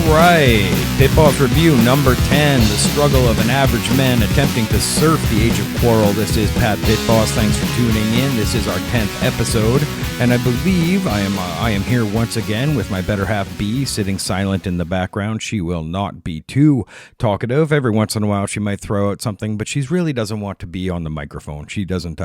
right, Pitboss Review number 10, The Struggle of an Average Man Attempting to Surf the Age of Quarrel. This is Pat Pitboss. Thanks for tuning in. This is our 10th episode, and I believe I am here once again with my better half B, sitting silent in the background. She will not be too talkative. Every once in a while she might throw out something, but she really doesn't want to be on the microphone. She doesn't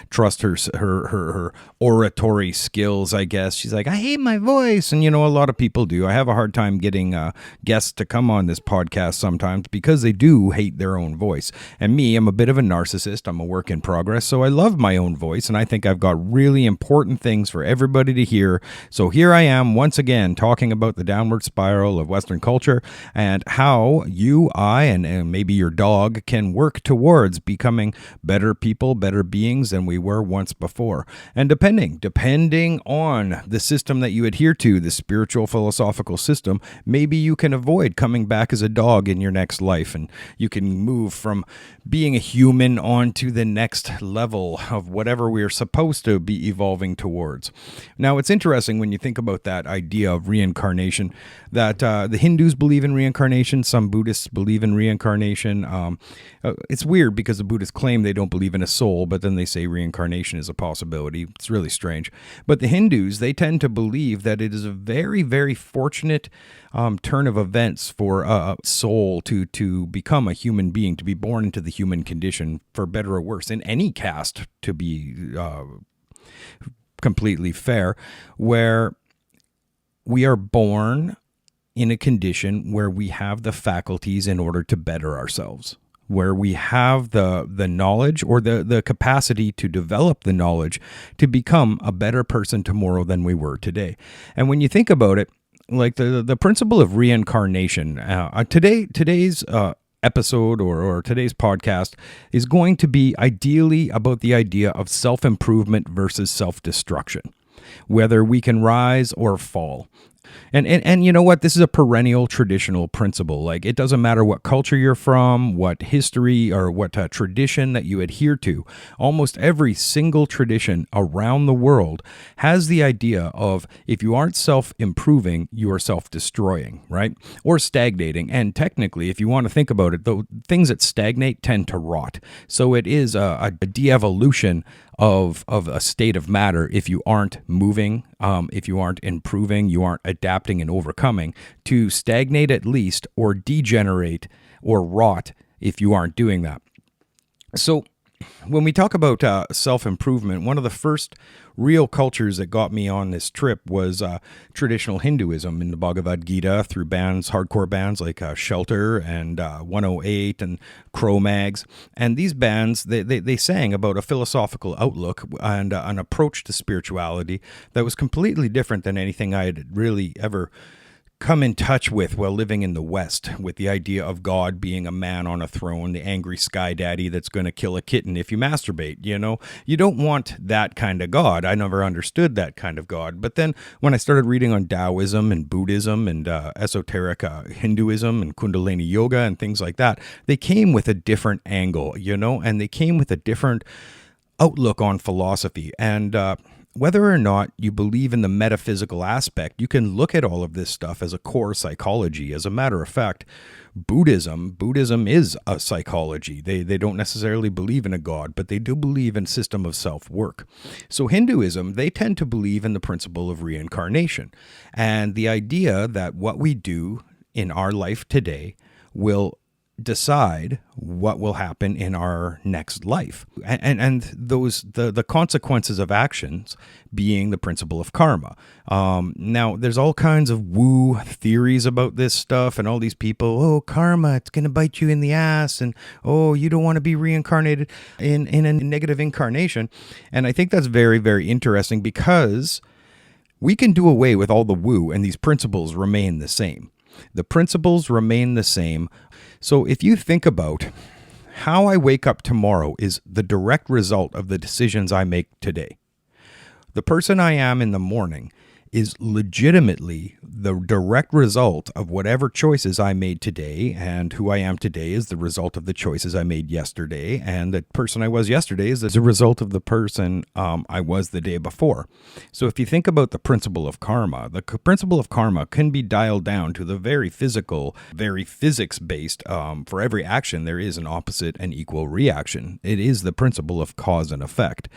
trust her oratory skills, I guess. She's like, I hate my voice, and a lot of people do. I have a hard time getting guests to come on this podcast sometimes because they do hate their own voice. And me, I'm a bit of a narcissist. I'm a work in progress, so I love my own voice, and I think I've got really important things for everybody to hear. So here I am once again talking about the downward spiral of Western culture and how you, I, and maybe your dog can work towards becoming better people, better beings than we were once before. And depending on the system that you adhere to, the spiritual philosophical system, maybe you can avoid coming back as a dog in your next life, and you can move from being a human on to the next level of whatever we are supposed to be evolving towards. Now, it's interesting when you think about that idea of reincarnation, that the Hindus believe in reincarnation, some Buddhists believe in reincarnation. It's weird because the Buddhists claim they don't believe in a soul, but then they say reincarnation is a possibility. It's really strange. But the Hindus, they tend to believe that it is a very, very fortunate turn of events for a soul to become a human being, to be born into the human condition, for better or worse, in any caste, to be completely fair, where we are born in a condition where we have the faculties in order to better ourselves, where we have the knowledge or the capacity to develop the knowledge to become a better person tomorrow than we were today. And when you think about it, like the principle of reincarnation, today's episode or today's podcast is going to be ideally about the idea of self-improvement versus self-destruction, whether we can rise or fall. And you know what? This is a perennial traditional principle. Like, it doesn't matter what culture you're from, what history or what tradition that you adhere to. Almost every single tradition around the world has the idea of, if you aren't self-improving, you are self-destroying, right? Or stagnating. And technically, if you want to think about it, the things that stagnate tend to rot. So it is a de-evolution of a state of matter if you aren't moving, if you aren't improving, you aren't adapting and overcoming, to stagnate at least, or degenerate or rot if you aren't doing that. So when we talk about self-improvement, one of the first real cultures that got me on this trip was traditional Hinduism in the Bhagavad Gita, through hardcore bands like Shelter and 108 and Cro-Mags. And these bands, they sang about a philosophical outlook and an approach to spirituality that was completely different than anything I had really ever come in touch with while living in the West, with the idea of God being a man on a throne, the angry sky daddy that's going to kill a kitten if you masturbate. You don't want that kind of God. I never understood that kind of God. But then when I started reading on Taoism and Buddhism and esoteric Hinduism and Kundalini yoga and things like that, they came with a different angle, and they came with a different outlook on philosophy. And whether or not you believe in the metaphysical aspect, you can look at all of this stuff as a core psychology. As a matter of fact, Buddhism is a psychology. They don't necessarily believe in a God, but they do believe in a system of self-work. So Hinduism, they tend to believe in the principle of reincarnation and the idea that what we do in our life today will decide what will happen in our next life, and those the consequences of actions being the principle of karma. Now, there's all kinds of woo theories about this stuff, and all these people, oh, karma, it's gonna bite you in the ass, and oh, you don't want to be reincarnated in a negative incarnation. And I think that's very, very interesting, because we can do away with all the woo, and these principles remain the same. The principles remain the same. So if you think about how I wake up tomorrow is the direct result of the decisions I make today. The person I am in the morning is legitimately the direct result of whatever choices I made today, and who I am today is the result of the choices I made yesterday, and the person I was yesterday is a result of the person I was the day before. So if you think about the principle of karma, the principle of karma can be dialed down to the very physical, very physics-based. For every action, there is an opposite and equal reaction. It is the principle of cause and effect.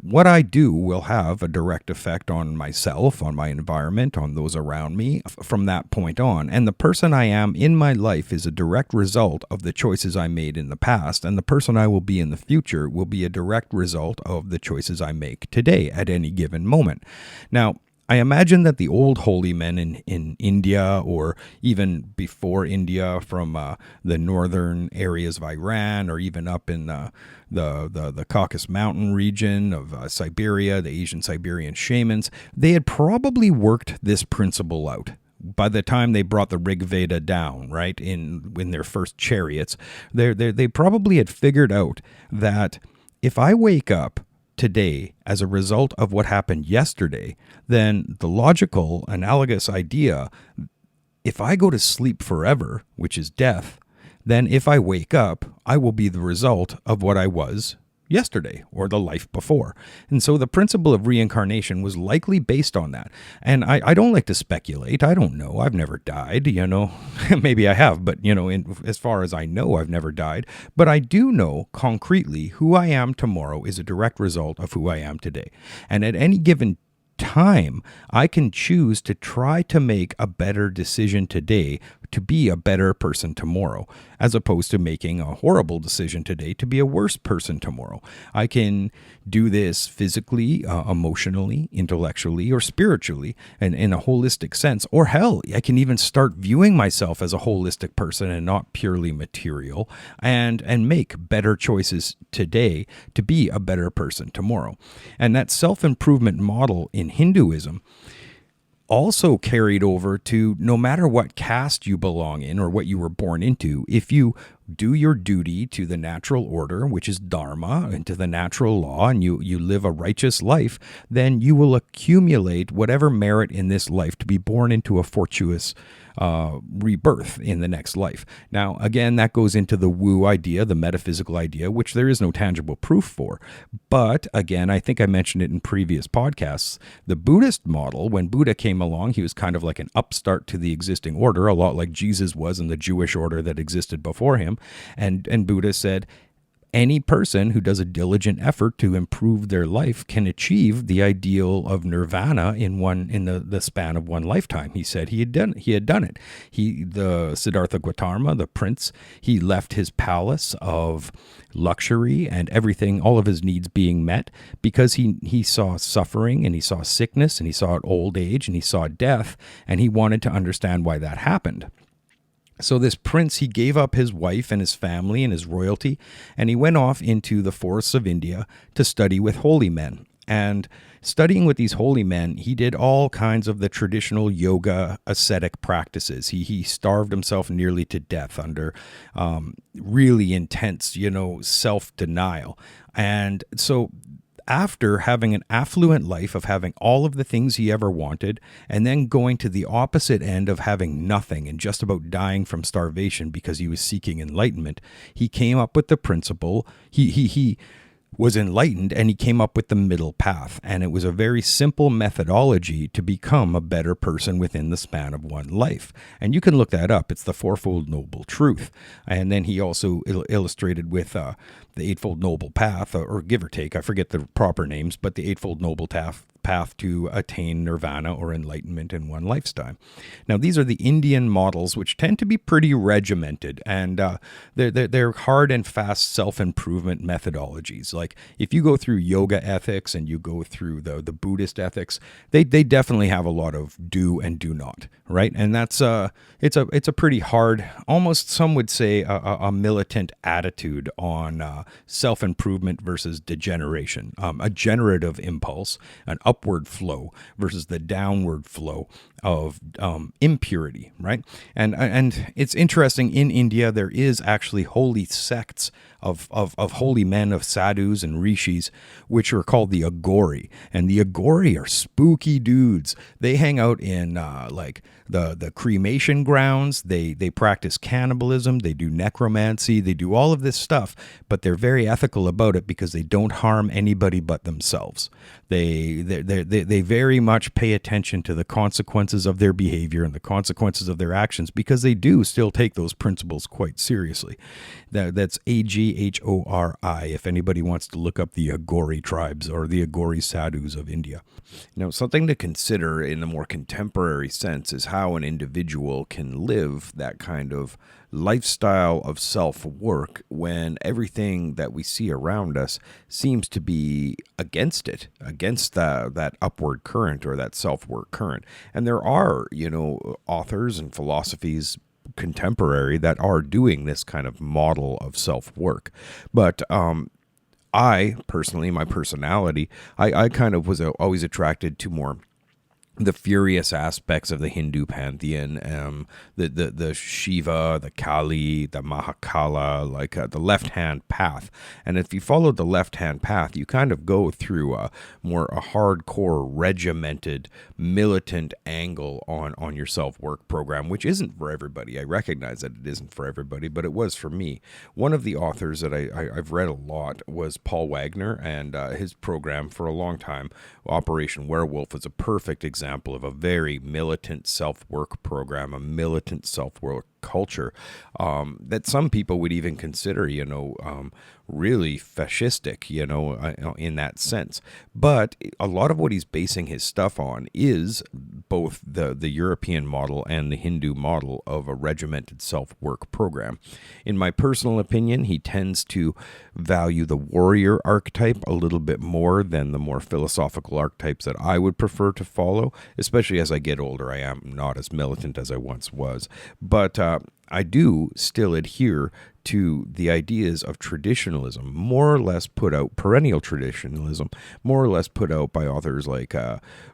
What I do will have a direct effect on myself, on my environment, on those around me from that point on. And the person I am in my life is a direct result of the choices I made in the past. And the person I will be in the future will be a direct result of the choices I make today at any given moment. Now, I imagine that the old holy men in India, or even before India, from the northern areas of Iran, or even up in the Caucasus Mountain region of Siberia, the Asian Siberian shamans, they had probably worked this principle out. By the time they brought the Rig Veda down, right, in their first chariots, they probably had figured out that if I wake up today as a result of what happened yesterday, then the logical, analogous idea, if I go to sleep forever, which is death, then if I wake up, I will be the result of what I was yesterday or the life before. And so the principle of reincarnation was likely based on that. And I don't like to speculate. I don't know. I've never died, maybe I have, but as far as I know, I've never died. But I do know concretely who I am tomorrow is a direct result of who I am today. And at any given time, I can choose to try to make a better decision today to be a better person tomorrow, as opposed to making a horrible decision today to be a worse person tomorrow. I can do this physically, emotionally, intellectually, or spiritually, and in a holistic sense. Or hell, I can even start viewing myself as a holistic person and not purely material, and make better choices today to be a better person tomorrow. And that self-improvement model in Hinduism also carried over to no matter what caste you belong in or what you were born into, if you do your duty to the natural order, which is dharma, and to the natural law, and you live a righteous life, then you will accumulate whatever merit in this life to be born into a fortuitous rebirth in the next life. Now, again, that goes into the woo idea, the metaphysical idea, which there is no tangible proof for. But again, I think I mentioned it in previous podcasts. The Buddhist model, when Buddha came along, he was kind of like an upstart to the existing order, a lot like Jesus was in the Jewish order that existed before him. And Buddha said, any person who does a diligent effort to improve their life can achieve the ideal of nirvana in the span of one lifetime. He said he had done it. The Siddhartha Gautama, the prince, he left his palace of luxury and everything, all of his needs being met, because he saw suffering, and he saw sickness, and he saw old age, and he saw death, and he wanted to understand why that happened. So this prince, he gave up his wife and his family and his royalty, and he went off into the forests of India to study with holy men. And studying with these holy men, he did all kinds of the traditional yoga ascetic practices. He starved himself nearly to death under really intense, self-denial. And so after having an affluent life of having all of the things he ever wanted, and then going to the opposite end of having nothing and just about dying from starvation because he was seeking enlightenment, he came up with the principle. He was enlightened, and he came up with the middle path. And it was a very simple methodology to become a better person within the span of one life. And you can look that up. It's the Fourfold Noble Truth. And then he also illustrated with the Eightfold Noble Path, or give or take, I forget the proper names, but the Eightfold Noble Path to attain nirvana or enlightenment in one lifetime. Now, these are the Indian models, which tend to be pretty regimented, and they're hard and fast self-improvement methodologies. Like if you go through yoga ethics and you go through the Buddhist ethics, they definitely have a lot of do and do not, right? And that's it's a pretty hard, almost some would say a militant attitude on self-improvement versus degeneration, a generative impulse, an upward flow versus the downward flow of impurity, right? And it's interesting, in India there is actually holy sects of holy men, of sadhus and rishis, which are called the Agori. And the Agori are spooky dudes. They hang out in like the cremation grounds. They practice cannibalism. They do necromancy. They do all of this stuff, but they're very ethical about it because they don't harm anybody but themselves. They very much pay attention to the consequences of their behavior and the consequences of their actions, because they do still take those principles quite seriously. That's Aghori, if anybody wants to look up the Agori tribes or the Agori sadhus of India. Now, something to consider in a more contemporary sense is how an individual can live that kind of lifestyle of self-work when everything that we see around us seems to be against it, against that upward current or that self-work current. And there are, authors and philosophies contemporary that are doing this kind of model of self-work. But I personally, my personality, I kind of was always attracted to more the furious aspects of the Hindu pantheon, the Shiva, the Kali, the Mahakala, like the left-hand path. And if you follow the left-hand path, you kind of go through a hardcore, regimented, militant angle on your self-work program, which isn't for everybody. I recognize that it isn't for everybody, but it was for me. One of the authors that I've read a lot was Paul Wagner, and his program for a long time, Operation Werewolf, is a perfect example of a very militant self-work program, a militant self-work culture that some people would even consider, really fascistic, in that sense. But a lot of what he's basing his stuff on is both the European model and the Hindu model of a regimented self-work program. In my personal opinion, he tends to value the warrior archetype a little bit more than the more philosophical archetypes that I would prefer to follow, especially as I get older. I am not as militant as I once was. But I do still adhere to the ideas of traditionalism, more or less put out, perennial traditionalism, more or less put out by authors like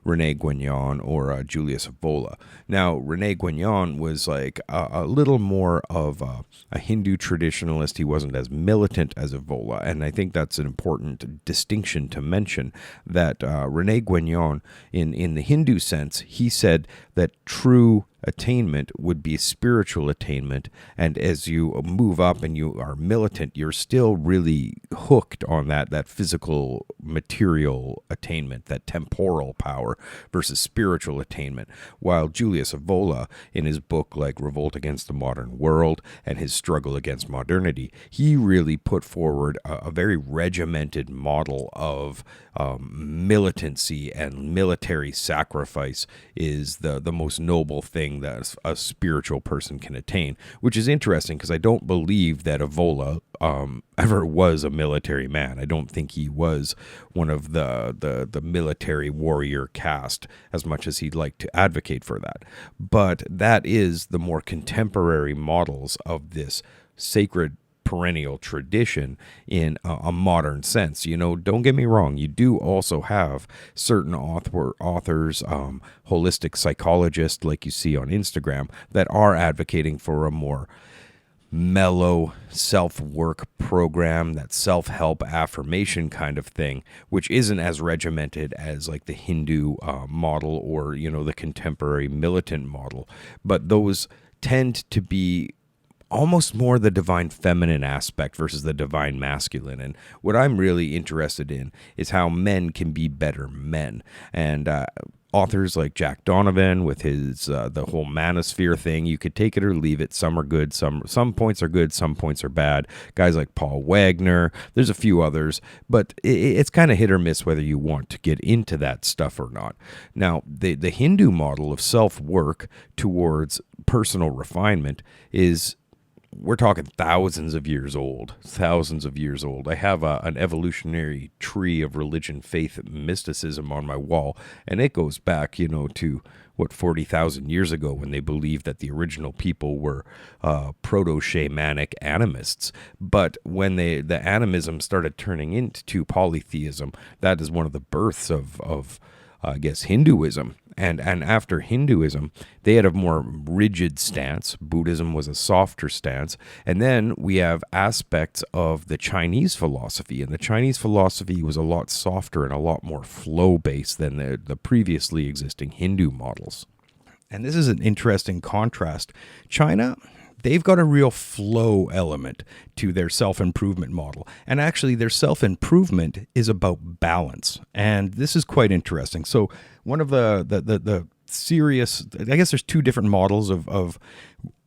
René Guénon or Julius Evola. Now, René Guénon was like a little more of a Hindu traditionalist. He wasn't as militant as Evola, and I think that's an important distinction to mention, that René Guénon, in the Hindu sense, he said that true attainment would be spiritual attainment, and as you move up and you are militant, you're still really hooked on that physical material attainment, that temporal power, versus spiritual attainment. While Julius Evola, in his book like Revolt Against the Modern World and his struggle against modernity, he really put forward a very regimented model of militancy, and military sacrifice is the most noble thing that a spiritual person can attain, which is interesting because I don't believe that Evola ever was a military man. I don't think he was one of the military warrior caste as much as he'd like to advocate for that. But that is the more contemporary models of this sacred perennial tradition in a modern sense. Don't get me wrong, you do also have certain authors, holistic psychologists like you see on Instagram, that are advocating for a more mellow self-work program, that self-help affirmation kind of thing, which isn't as regimented as like the Hindu model or, the contemporary militant model. But those tend to be almost more the divine feminine aspect versus the divine masculine. And what I'm really interested in is how men can be better men. And authors like Jack Donovan with his the whole manosphere thing, you could take it or leave it. Some are good, some points are good, some points are bad. Guys like Paul Wagner, there's a few others, but it's kind of hit or miss whether you want to get into that stuff or not. Now, the Hindu model of self-work towards personal refinement is, we're talking thousands of years old. I have an evolutionary tree of religion, faith, mysticism on my wall, and it goes back, to 40,000 years ago, when they believed that the original people were proto-shamanic animists. But when the animism started turning into polytheism, that is one of the births of I guess, Hinduism. And after Hinduism, they had a more rigid stance. Buddhism was a softer stance. And then we have aspects of the Chinese philosophy. And the Chinese philosophy was a lot softer and a lot more flow-based than the previously existing Hindu models. And this is an interesting contrast. China, they've got a real flow element to their self-improvement model. And actually, their self-improvement is about balance. And this is quite interesting. So one of the serious, I guess there's two different models of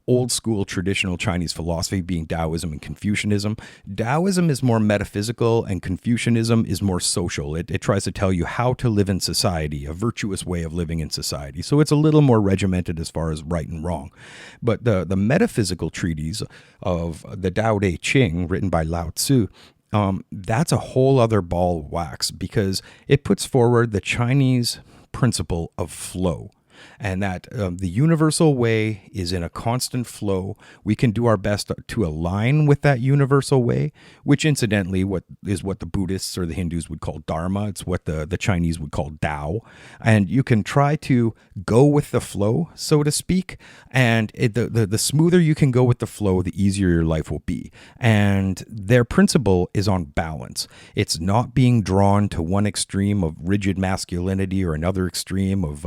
old school traditional Chinese philosophy, being Taoism and Confucianism. Taoism is more metaphysical and Confucianism is more social. It tries to tell you how to live in society, a virtuous way of living in society. So it's a little more regimented as far as right and wrong. But the metaphysical treatise of the Tao Te Ching, written by Lao Tzu, that's a whole other ball of wax, because it puts forward the Chinese principle of flow. And that the universal way is in a constant flow. We can do our best to align with that universal way, which incidentally what the Buddhists or the Hindus would call Dharma. It's what the Chinese would call Tao. And you can try to go with the flow, so to speak. And the smoother you can go with the flow, the easier your life will be. And their principle is on balance. It's not being drawn to one extreme of rigid masculinity or another extreme of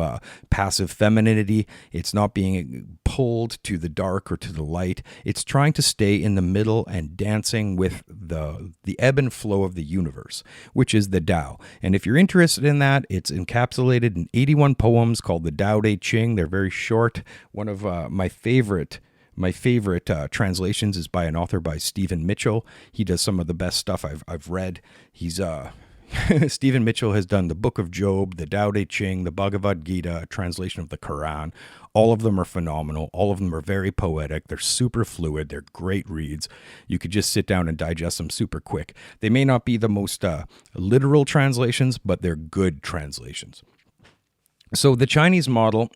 passive femininity. It's not being pulled to the dark or to the light. It's trying to stay in the middle and dancing with the ebb and flow of the universe, which is the Tao. And if you're interested in that, it's encapsulated in 81 poems called the Tao Te Ching. They're very short. One of my favorite translations is by an author by Stephen Mitchell. He does some of the best stuff I've read. He's Stephen Mitchell has done the Book of Job, the Tao Te Ching, the Bhagavad Gita, a translation of the Quran. All of them are phenomenal. All of them are very poetic. They're super fluid. They're great reads. You could just sit down and digest them super quick. They may not be the most literal translations, but they're good translations. So the Chinese model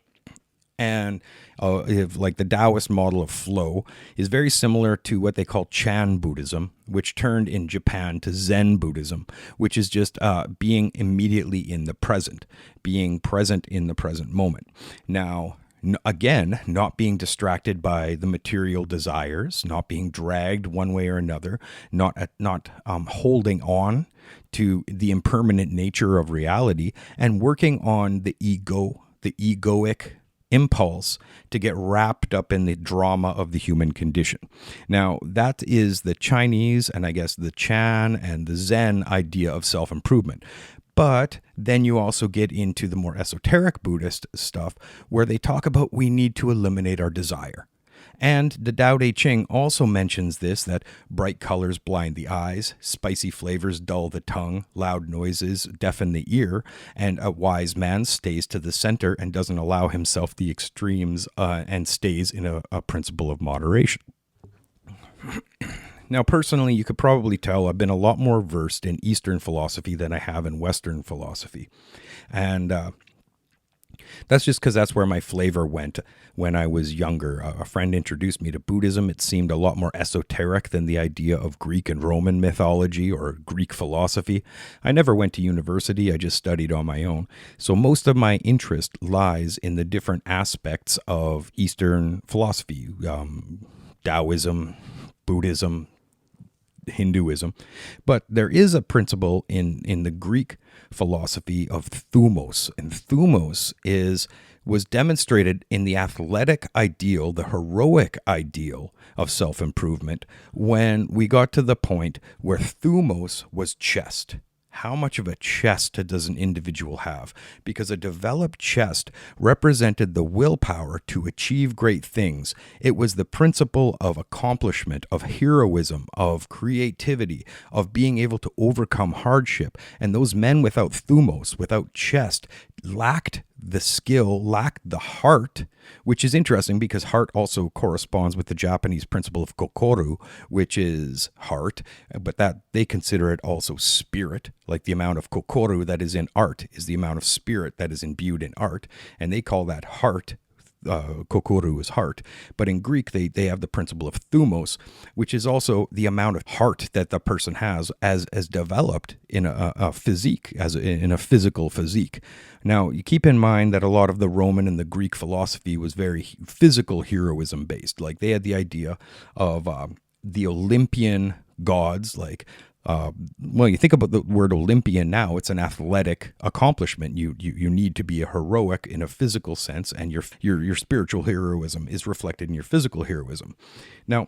and like the Taoist model of flow is very similar to what they call Chan Buddhism, which turned in Japan to Zen Buddhism, which is just being immediately in the present, being present in the present moment. Now, again, not being distracted by the material desires, not being dragged one way or another, not holding on to the impermanent nature of reality, and working on the ego, the egoic impulse to get wrapped up in the drama of the human condition. Now, that is the Chinese and I guess the Chan and the Zen idea of self-improvement. But then you also get into the more esoteric Buddhist stuff where they talk about we need to eliminate our desire. And the Tao Te Ching also mentions this, that bright colors blind the eyes, spicy flavors dull the tongue, loud noises deafen the ear, and a wise man stays to the center and doesn't allow himself the extremes and stays in a principle of moderation. Now, personally, you could probably tell I've been a lot more versed in Eastern philosophy than I have in Western philosophy. And that's just because that's where my flavor went when I was younger. A friend introduced me to Buddhism. It seemed a lot more esoteric than the idea of Greek and Roman mythology or Greek philosophy. I never went to university. I just studied on my own. So most of my interest lies in the different aspects of Eastern philosophy, Taoism, Buddhism, Hinduism. But there is a principle in the Greek philosophy of thumos, and thumos was demonstrated in the athletic ideal, the heroic ideal of self-improvement, when we got to the point where thumos was chest. How much of a chest does an individual have? Because a developed chest represented the willpower to achieve great things. It was the principle of accomplishment, of heroism, of creativity, of being able to overcome hardship. And those men without thumos, without chest, lacked the skill, lacked the heart, which is interesting because heart also corresponds with the Japanese principle of kokoru, which is heart, but that they consider it also spirit, like the amount of kokoru that is in art is the amount of spirit that is imbued in art, and they call that heart kokoru is heart. But in Greek, they have the principle of thumos, which is also the amount of heart that the person has as developed in a physique, as in a physical physique. Now, you keep in mind that a lot of the Roman and the Greek philosophy was very physical heroism based. Like they had the idea of the Olympian gods, like well, you think about the word Olympian now, it's an athletic accomplishment. You need to be a heroic in a physical sense, and your spiritual heroism is reflected in your physical heroism. Now,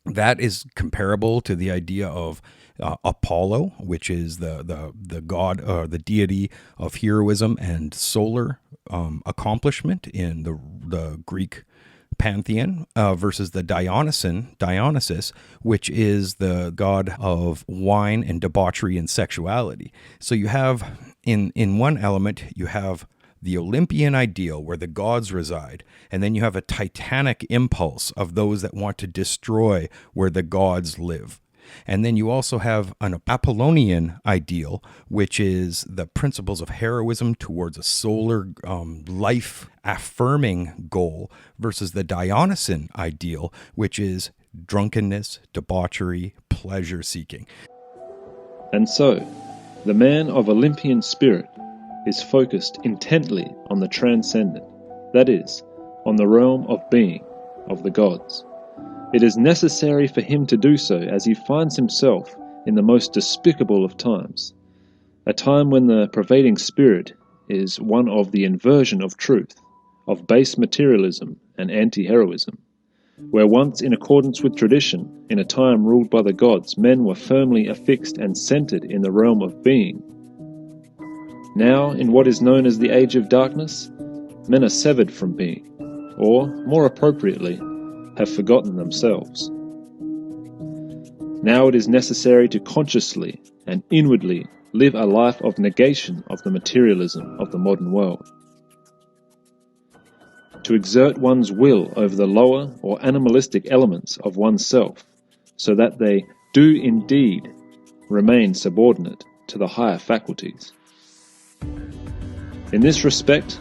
that is comparable to the idea of Apollo, which is the god or the deity of heroism and solar accomplishment in the Greek pantheon, versus the Dionysus, which is the god of wine and debauchery and sexuality. So you have in one element, you have the Olympian ideal where the gods reside, and then you have a titanic impulse of those that want to destroy where the gods live. And then you also have an Apollonian ideal, which is the principles of heroism towards a solar life-affirming goal, versus the Dionysian ideal, which is drunkenness, debauchery, pleasure-seeking. And so, the man of Olympian spirit is focused intently on the transcendent, that is, on the realm of being, of the gods. It is necessary for him to do so as he finds himself in the most despicable of times, a time when the pervading spirit is one of the inversion of truth, of base materialism and anti-heroism, where once in accordance with tradition, in a time ruled by the gods, men were firmly affixed and centered in the realm of being. Now, in what is known as the Age of Darkness, men are severed from being, or, more appropriately, have forgotten themselves. Now it is necessary to consciously and inwardly live a life of negation of the materialism of the modern world. To exert one's will over the lower or animalistic elements of oneself, so that they do indeed remain subordinate to the higher faculties. In this respect,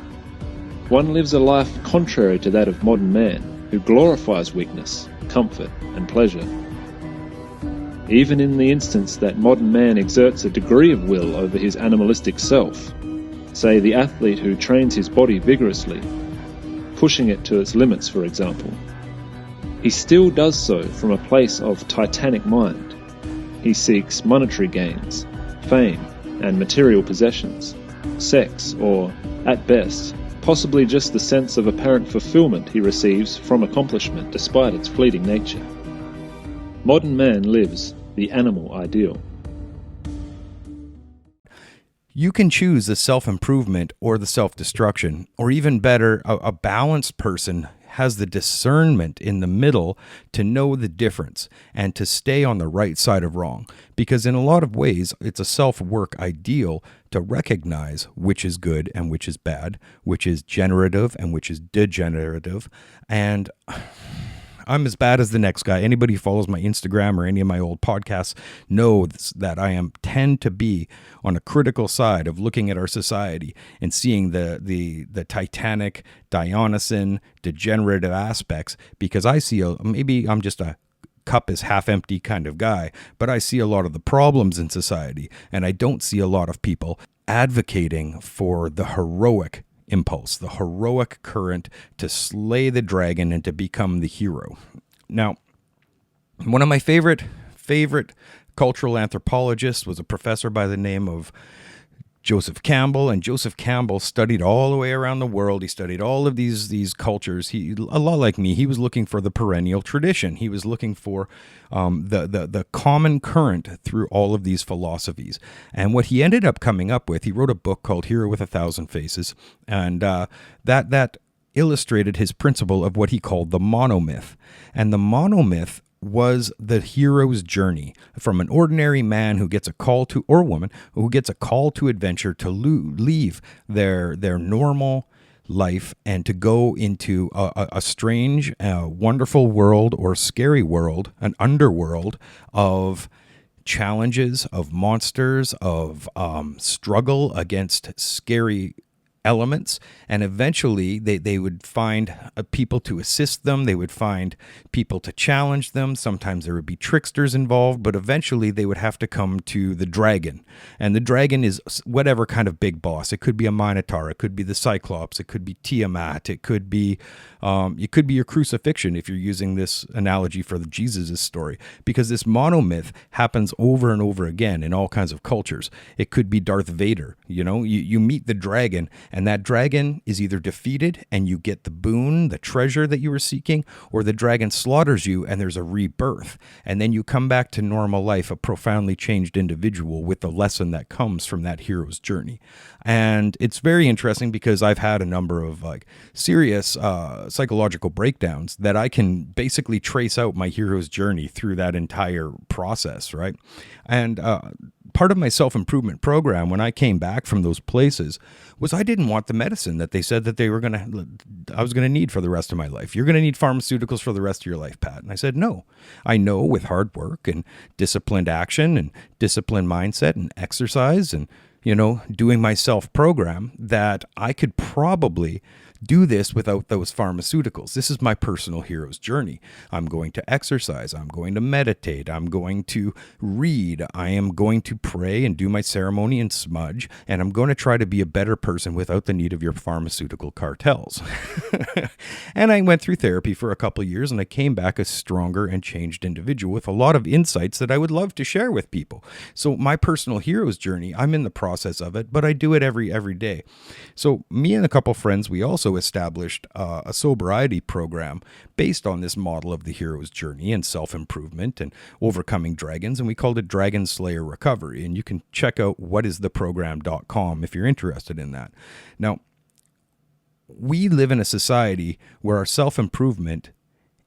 one lives a life contrary to that of modern man, who glorifies weakness, comfort, and pleasure. Even in the instance that modern man exerts a degree of will over his animalistic self, say the athlete who trains his body vigorously, pushing it to its limits, for example, he still does so from a place of titanic mind. He seeks monetary gains, fame, and material possessions, sex, or, at best, possibly just the sense of apparent fulfillment he receives from accomplishment despite its fleeting nature. Modern man lives the animal ideal. You can choose the self-improvement or the self-destruction, or even better, a balanced person has the discernment in the middle to know the difference and to stay on the right side of wrong. Because in a lot of ways, it's a self-work ideal to recognize which is good and which is bad, which is generative and which is degenerative. And I'm as bad as the next guy. Anybody who follows my Instagram or any of my old podcasts knows that I tend to be on a critical side of looking at our society and seeing the titanic, Dionysian, degenerative aspects, because I see maybe I'm just a cup is half empty kind of guy, but I see a lot of the problems in society, and I don't see a lot of people advocating for the heroic impulse, the heroic current to slay the dragon and to become the hero. Now, one of my favorite cultural anthropologists was a professor by the name of Joseph Campbell, and Joseph Campbell studied all the way around the world. He studied all of these cultures. He, a lot like me, he was looking for the perennial tradition. He was looking for the common current through all of these philosophies. And what he ended up coming up with, he wrote a book called Hero with a Thousand Faces, and that illustrated his principle of what he called the monomyth. And the monomyth was the hero's journey from an ordinary man who gets a call to, or woman who gets a call to adventure, to leave their normal life and to go into a strange, wonderful world, or scary world, an underworld of challenges, of monsters, of struggle against scary elements, and eventually they would find people to assist them. They would find people to challenge them. Sometimes there would be tricksters involved, but eventually they would have to come to the dragon. And the dragon is whatever kind of big boss. It could be a minotaur, it could be the cyclops, it could be Tiamat, it could be your crucifixion, if you're using this analogy for the Jesus' story, because this monomyth happens over and over again in all kinds of cultures. It could be Darth Vader. You meet the dragon, and that dragon is either defeated and you get the boon, the treasure that you were seeking, or the dragon slaughters you and there's a rebirth. And then you come back to normal life, a profoundly changed individual with the lesson that comes from that hero's journey. And it's very interesting because I've had a number of serious psychological breakdowns that I can basically trace out my hero's journey through that entire process, right? And part of my self-improvement program when I came back from those places was I didn't want the medicine that they said that I was going to need for the rest of my life. You're going to need pharmaceuticals for the rest of your life, Pat. And I said, no. I know with hard work and disciplined action and disciplined mindset and exercise and, doing my self-program that I could probably do this without those pharmaceuticals. This is my personal hero's journey. I'm going to exercise. I'm going to meditate. I'm going to read. I am going to pray and do my ceremony and smudge. And I'm going to try to be a better person without the need of your pharmaceutical cartels. And I went through therapy for a couple of years, and I came back a stronger and changed individual with a lot of insights that I would love to share with people. So my personal hero's journey, I'm in the process of it, but I do it every day. So me and a couple friends, we also established a sobriety program based on this model of the hero's journey and self-improvement and overcoming dragons, and we called it Dragon Slayer Recovery. And you can check out whatistheprogram.com if you're interested in that. Now, we live in a society where our self-improvement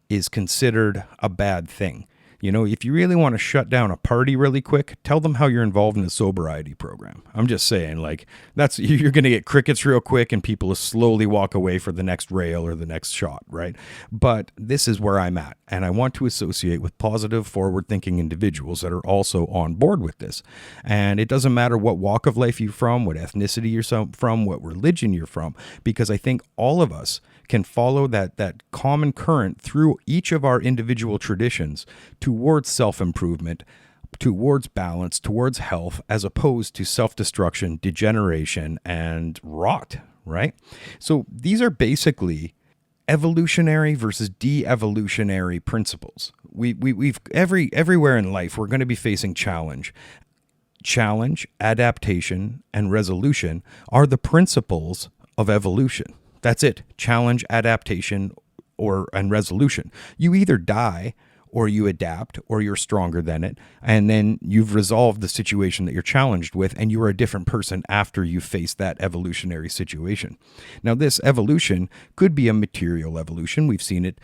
is considered a bad thing. If you really want to shut down a party really quick, tell them how you're involved in a sobriety program. I'm just saying, you're going to get crickets real quick and people will slowly walk away for the next rail or the next shot, right? But this is where I'm at, and I want to associate with positive, forward-thinking individuals that are also on board with this. And it doesn't matter what walk of life you're from, what ethnicity you're from, what religion you're from, because I think all of us can follow that common current through each of our individual traditions towards self-improvement, towards balance, towards health, as opposed to self-destruction, degeneration, and rot, right? So these are basically evolutionary versus de-evolutionary principles. We've everywhere in life, we're going to be facing challenge. Challenge, adaptation, and resolution are the principles of evolution. That's it. Challenge, adaptation, and resolution. You either die or you adapt or you're stronger than it, and then you've resolved the situation that you're challenged with, and you are a different person after you face that evolutionary situation. Now, this evolution could be a material evolution. We've seen it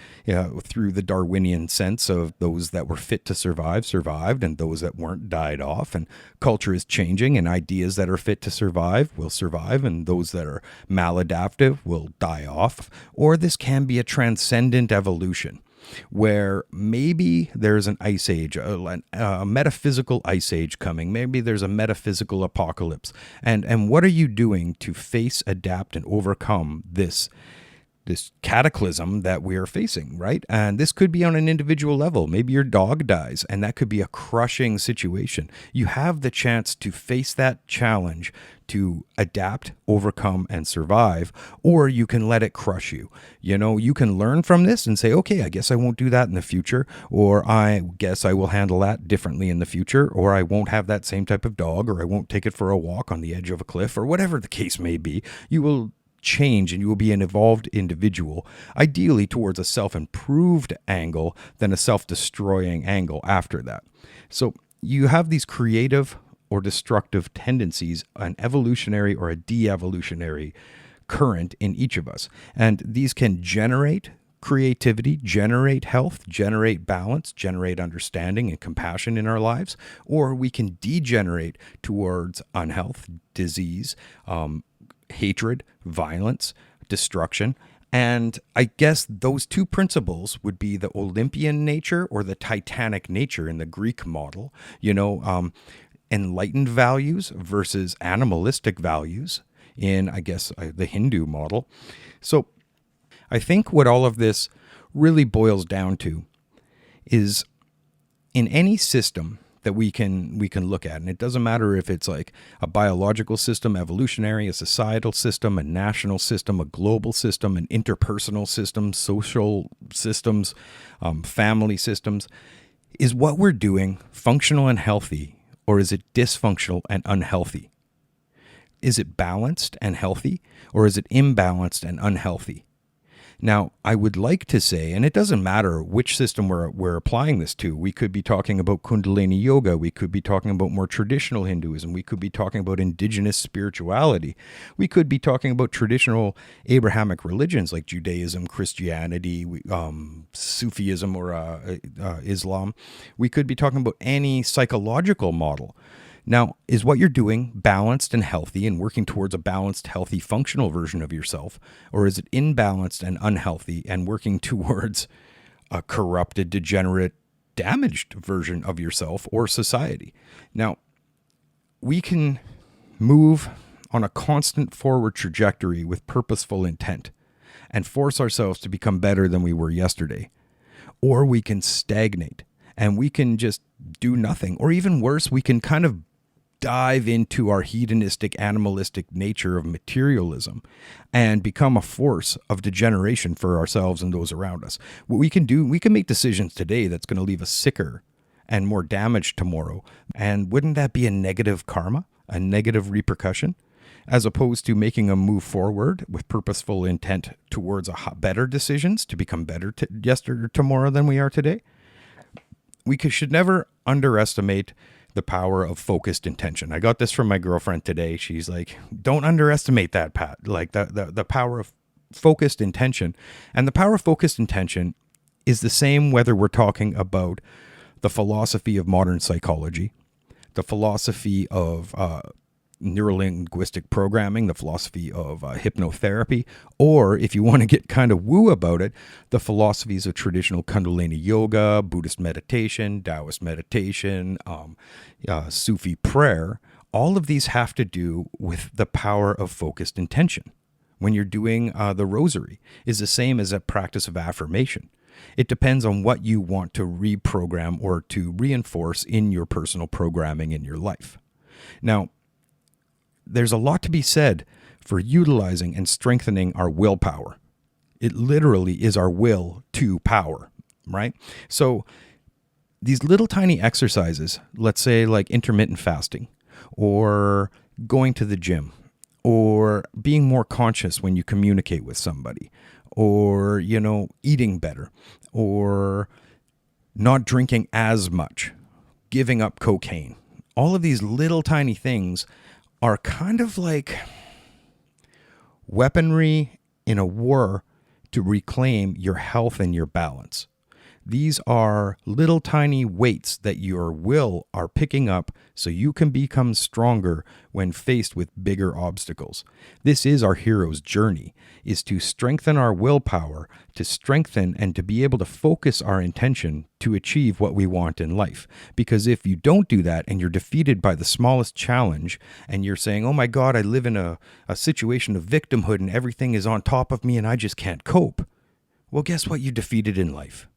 through the Darwinian sense of those that were fit to survive survived, and those that weren't died off, and culture is changing, and ideas that are fit to survive will survive, and those that are maladaptive will die off. Or this can be a transcendent evolution, where maybe there's an ice age, a metaphysical ice age coming. Maybe there's a metaphysical apocalypse. And what are you doing to face, adapt, and overcome this cataclysm that we are facing, right? And this could be on an individual level. Maybe your dog dies, and that could be a crushing situation. You have the chance to face that challenge, to adapt, overcome, and survive, or you can let it crush you. You can learn from this and say, okay, I guess I won't do that in the future, or I guess I will handle that differently in the future, or I won't have that same type of dog, or I won't take it for a walk on the edge of a cliff, or whatever the case may be. You will change and you will be an evolved individual, ideally towards a self-improved angle than a self-destroying angle after that. So you have these creative or destructive tendencies, an evolutionary or a de-evolutionary current in each of us. And these can generate creativity, generate health, generate balance, generate understanding and compassion in our lives, or we can degenerate towards unhealth, disease, hatred, violence, destruction. And I guess those two principles would be the Olympian nature or the Titanic nature in the Greek model, enlightened values versus animalistic values, in, I guess, the Hindu model. So I think what all of this really boils down to is in any system that we can look at, and it doesn't matter if it's like a biological system, evolutionary, a societal system, a national system, a global system, an interpersonal system, social systems, family systems, is what we're doing functional and healthy, or is it dysfunctional and unhealthy? Is it balanced and healthy, or is it imbalanced and unhealthy? Now, I would like to say, and it doesn't matter which system we're applying this to. We could be talking about Kundalini Yoga. We could be talking about more traditional Hinduism. We could be talking about indigenous spirituality. We could be talking about traditional Abrahamic religions like Judaism, Christianity, Sufism, or Islam. We could be talking about any psychological model. Now, is what you're doing balanced and healthy and working towards a balanced, healthy, functional version of yourself? Or is it imbalanced and unhealthy and working towards a corrupted, degenerate, damaged version of yourself or society? Now, we can move on a constant forward trajectory with purposeful intent and force ourselves to become better than we were yesterday. Or we can stagnate and we can just do nothing. Or even worse, we can kind of dive into our hedonistic, animalistic nature of materialism and become a force of degeneration for ourselves and those around us. What we can do, we can make decisions today that's going to leave us sicker and more damaged tomorrow. And wouldn't that be a negative karma, a negative repercussion, as opposed to making a move forward with purposeful intent towards better decisions to become better yesterday or tomorrow than we are today? We should never underestimate the power of focused intention. I got this from my girlfriend today. She's like, don't underestimate that, Pat. Like the power of focused intention. And the power of focused intention is the same whether we're talking about the philosophy of modern psychology, the philosophy of neurolinguistic programming, the philosophy of hypnotherapy, or if you want to get kind of woo about it, the philosophies of traditional Kundalini yoga, Buddhist meditation, Taoist meditation, Sufi prayer. All of these have to do with the power of focused intention. When you're doing the rosary, is the same as a practice of affirmation. It depends on what you want to reprogram or to reinforce in your personal programming in your life. Now, there's a lot to be said for utilizing and strengthening our willpower. It literally is our will to power, right? So these little tiny exercises, let's say like intermittent fasting or going to the gym or being more conscious when you communicate with somebody or, eating better or not drinking as much, giving up cocaine. All of these little tiny things are kind of like weaponry in a war to reclaim your health and your balance. These are little tiny weights that your will are picking up so you can become stronger when faced with bigger obstacles. This is our hero's journey, is to strengthen our willpower, to strengthen and to be able to focus our intention to achieve what we want in life. Because if you don't do that and you're defeated by the smallest challenge and you're saying, oh my God, I live in a situation of victimhood and everything is on top of me and I just can't cope. Well, guess what? You defeated in life.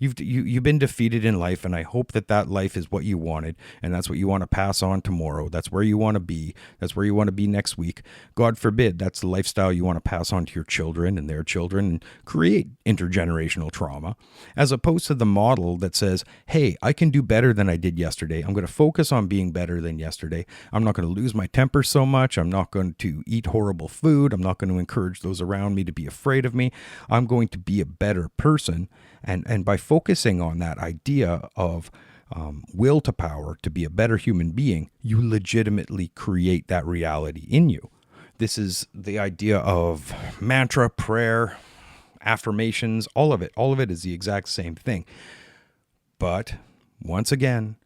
You've been defeated in life, and I hope that life is what you wanted, and that's what you want to pass on tomorrow. That's where you want to be. That's where you want to be next week. God forbid that's the lifestyle you want to pass on to your children and their children and create intergenerational trauma, as opposed to the model that says, hey, I can do better than I did yesterday. I'm going to focus on being better than yesterday. I'm not going to lose my temper so much. I'm not going to eat horrible food. I'm not going to encourage those around me to be afraid of me. I'm going to be a better person. And by focusing on that idea of will to power to be a better human being, you legitimately create that reality in you. This is the idea of mantra, prayer, affirmations, all of it. All of it is the exact same thing. But once again,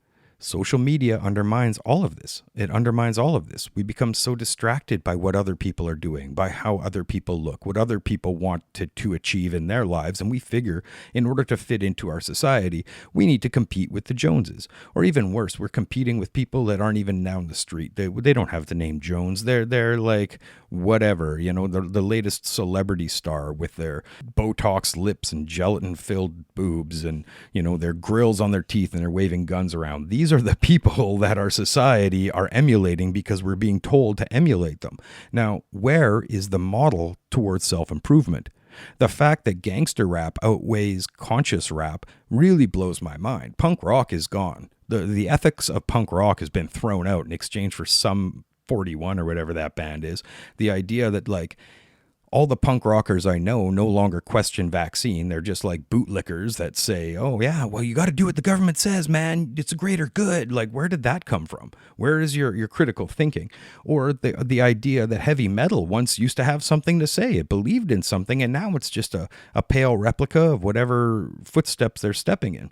Social media undermines all of this. It undermines all of this. We become so distracted by what other people are doing, by how other people look, what other people want to achieve in their lives. And we figure in order to fit into our society, we need to compete with the Joneses. Or even worse, we're competing with people that aren't even down the street. They don't have the name Jones. They're like whatever, the latest celebrity star with their Botox lips and gelatin-filled boobs and, their grills on their teeth and they're waving guns around. These are the people that our society are emulating because we're being told to emulate them. Now, where is the model towards self-improvement? The fact that gangster rap outweighs conscious rap really blows my mind. Punk rock is gone. The ethics of punk rock has been thrown out in exchange for some 41 or whatever that band is. The idea that all the punk rockers I know no longer question vaccine. They're just like bootlickers that say, oh yeah, well, you got to do what the government says, man. It's a greater good. Like, where did that come from? Where is your critical thinking? Or the idea that heavy metal once used to have something to say. It believed in something, and now it's just a pale replica of whatever footsteps they're stepping in.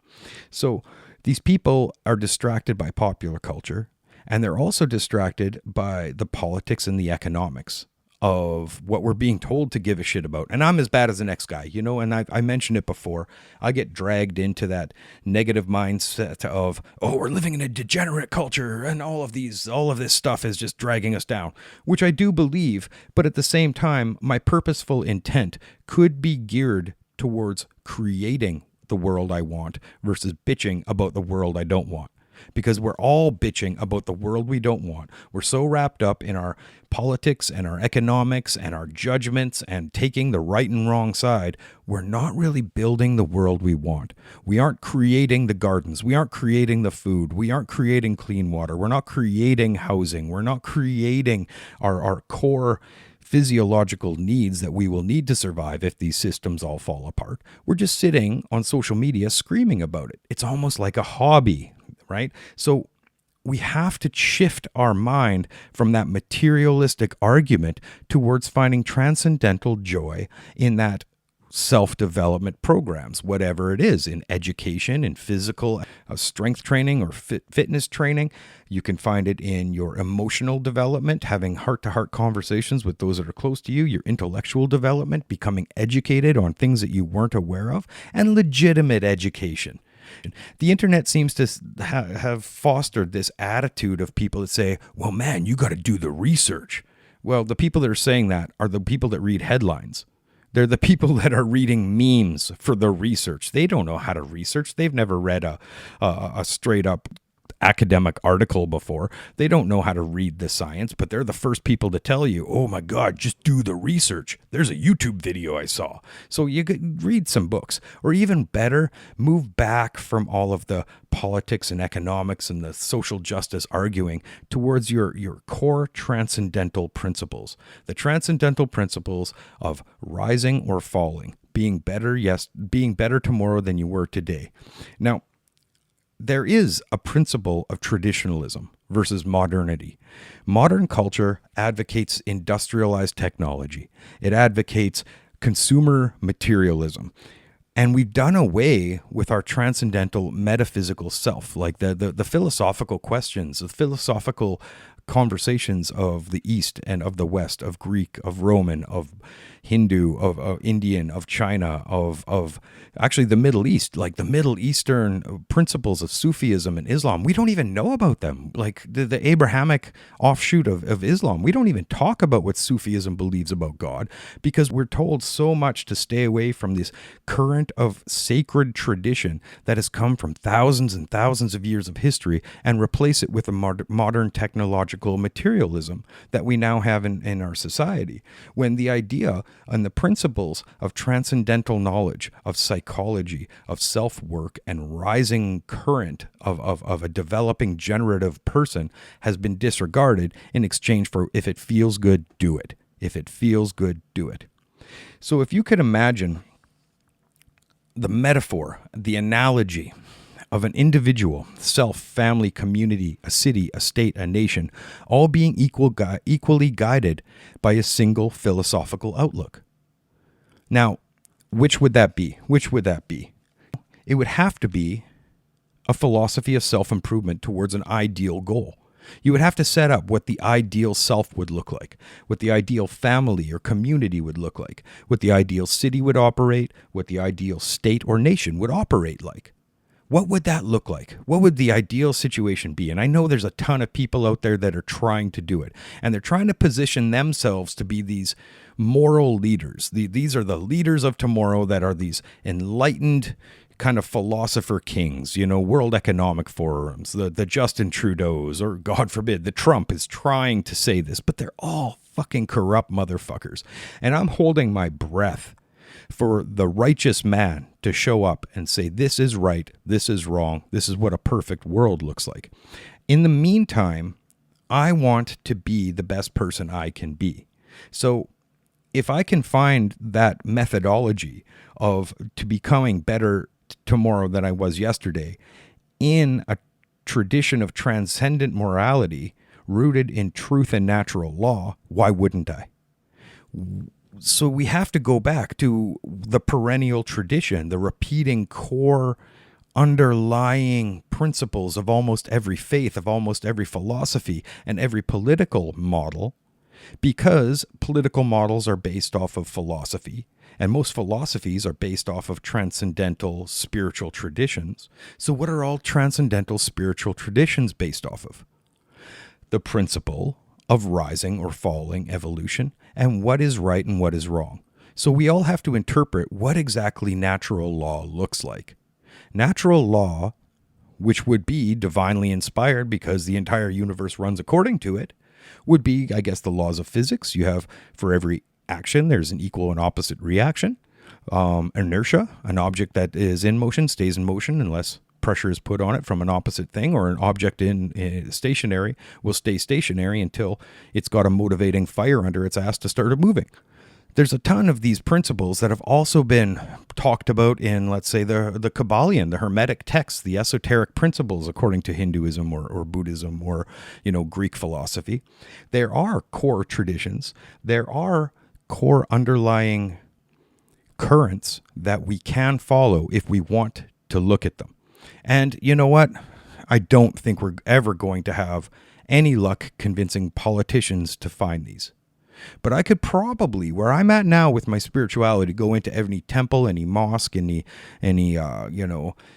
So these people are distracted by popular culture, and they're also distracted by the politics and the economics of what we're being told to give a shit about. And I'm as bad as the next guy, and I mentioned it before. I get dragged into that negative mindset of, oh, we're living in a degenerate culture and all of this stuff is just dragging us down, which I do believe. But at the same time, my purposeful intent could be geared towards creating the world I want versus bitching about the world I don't want. Because we're all bitching about the world we don't want. We're so wrapped up in our politics and our economics and our judgments and taking the right and wrong side, we're not really building the world we want. We aren't creating the gardens. We aren't creating the food. We aren't creating clean water. We're not creating housing. We're not creating our core physiological needs that we will need to survive if these systems all fall apart. We're just sitting on social media screaming about it. It's almost like a hobby. Right? So we have to shift our mind from that materialistic argument towards finding transcendental joy in that self-development programs, whatever it is, in education, in physical strength training or fitness training. You can find it in your emotional development, having heart-to-heart conversations with those that are close to you, your intellectual development, becoming educated on things that you weren't aware of, and legitimate education. The internet seems to have fostered this attitude of people that say, well, man, you got to do the research. Well, the people that are saying that are the people that read headlines. They're the people that are reading memes for the research. They don't know how to research. They've never read a straight up academic article before. They don't know how to read the science, but they're the first people to tell you, oh my God, just do the research. There's a YouTube video I saw. So you could read some books, or even better, move back from all of the politics and economics and the social justice arguing towards your core transcendental principles. The transcendental principles of rising or falling, being better, yes, being better tomorrow than you were today. Now, there is a principle of traditionalism versus modernity. Modern culture advocates industrialized technology. It advocates consumer materialism. And we've done away with our transcendental metaphysical self, like the philosophical questions, the philosophical conversations of the East and of the West, of Greek, of Roman, of Hindu, of Indian, of China, of actually the Middle East, like the Middle Eastern principles of Sufism and Islam. We don't even know about them. Like the Abrahamic offshoot of Islam. We don't even talk about what Sufism believes about God because we're told so much to stay away from this current of sacred tradition that has come from thousands and thousands of years of history and replace it with a modern technological materialism that we now have in our society. When the idea and the principles of transcendental knowledge, of psychology, of self-work, and rising current of a developing generative person has been disregarded in exchange for, if it feels good, do it. If it feels good, do it. So if you could imagine the metaphor, the analogy of an individual, self, family, community, a city, a state, a nation, all being equally guided by a single philosophical outlook. Now, which would that be? Which would that be? It would have to be a philosophy of self-improvement towards an ideal goal. You would have to set up what the ideal self would look like, what the ideal family or community would look like, what the ideal city would operate, what the ideal state or nation would operate like. What would that look like? What would the ideal situation be? And I know there's a ton of people out there that are trying to do it, and they're trying to position themselves to be these moral leaders. These are the leaders of tomorrow that are these enlightened kind of philosopher kings, World Economic Forums, the Justin Trudeau's, or God forbid, the Trump is trying to say this, but they're all fucking corrupt motherfuckers. And I'm holding my breath for the righteous man to show up and say, this is right, this is wrong, this is what a perfect world looks like. In the meantime, I want to be the best person I can be. So if I can find that methodology to becoming better tomorrow than I was yesterday in a tradition of transcendent morality rooted in truth and natural law, why wouldn't I? So we have to go back to the perennial tradition, the repeating core underlying principles of almost every faith, of almost every philosophy, and every political model, because political models are based off of philosophy, and most philosophies are based off of transcendental spiritual traditions. So what are all transcendental spiritual traditions based off of? The principle of rising or falling evolution, and what is right and what is wrong. So we all have to interpret what exactly natural law looks like. Natural law, which would be divinely inspired because the entire universe runs according to it, would be, I guess, the laws of physics. You have, for every action, there's an equal and opposite reaction. Inertia, an object that is in motion stays in motion unless pressure is put on it from an opposite thing, or an object in stationary will stay stationary until it's got a motivating fire under its ass to start it moving. There's a ton of these principles that have also been talked about in, let's say, the Kabbalion, the Hermetic texts, the esoteric principles according to Hinduism or Buddhism or, Greek philosophy. There are core traditions. There are core underlying currents that we can follow if we want to look at them. And you know what? I don't think we're ever going to have any luck convincing politicians to find these. But I could probably, where I'm at now with my spirituality, go into any temple, any mosque, any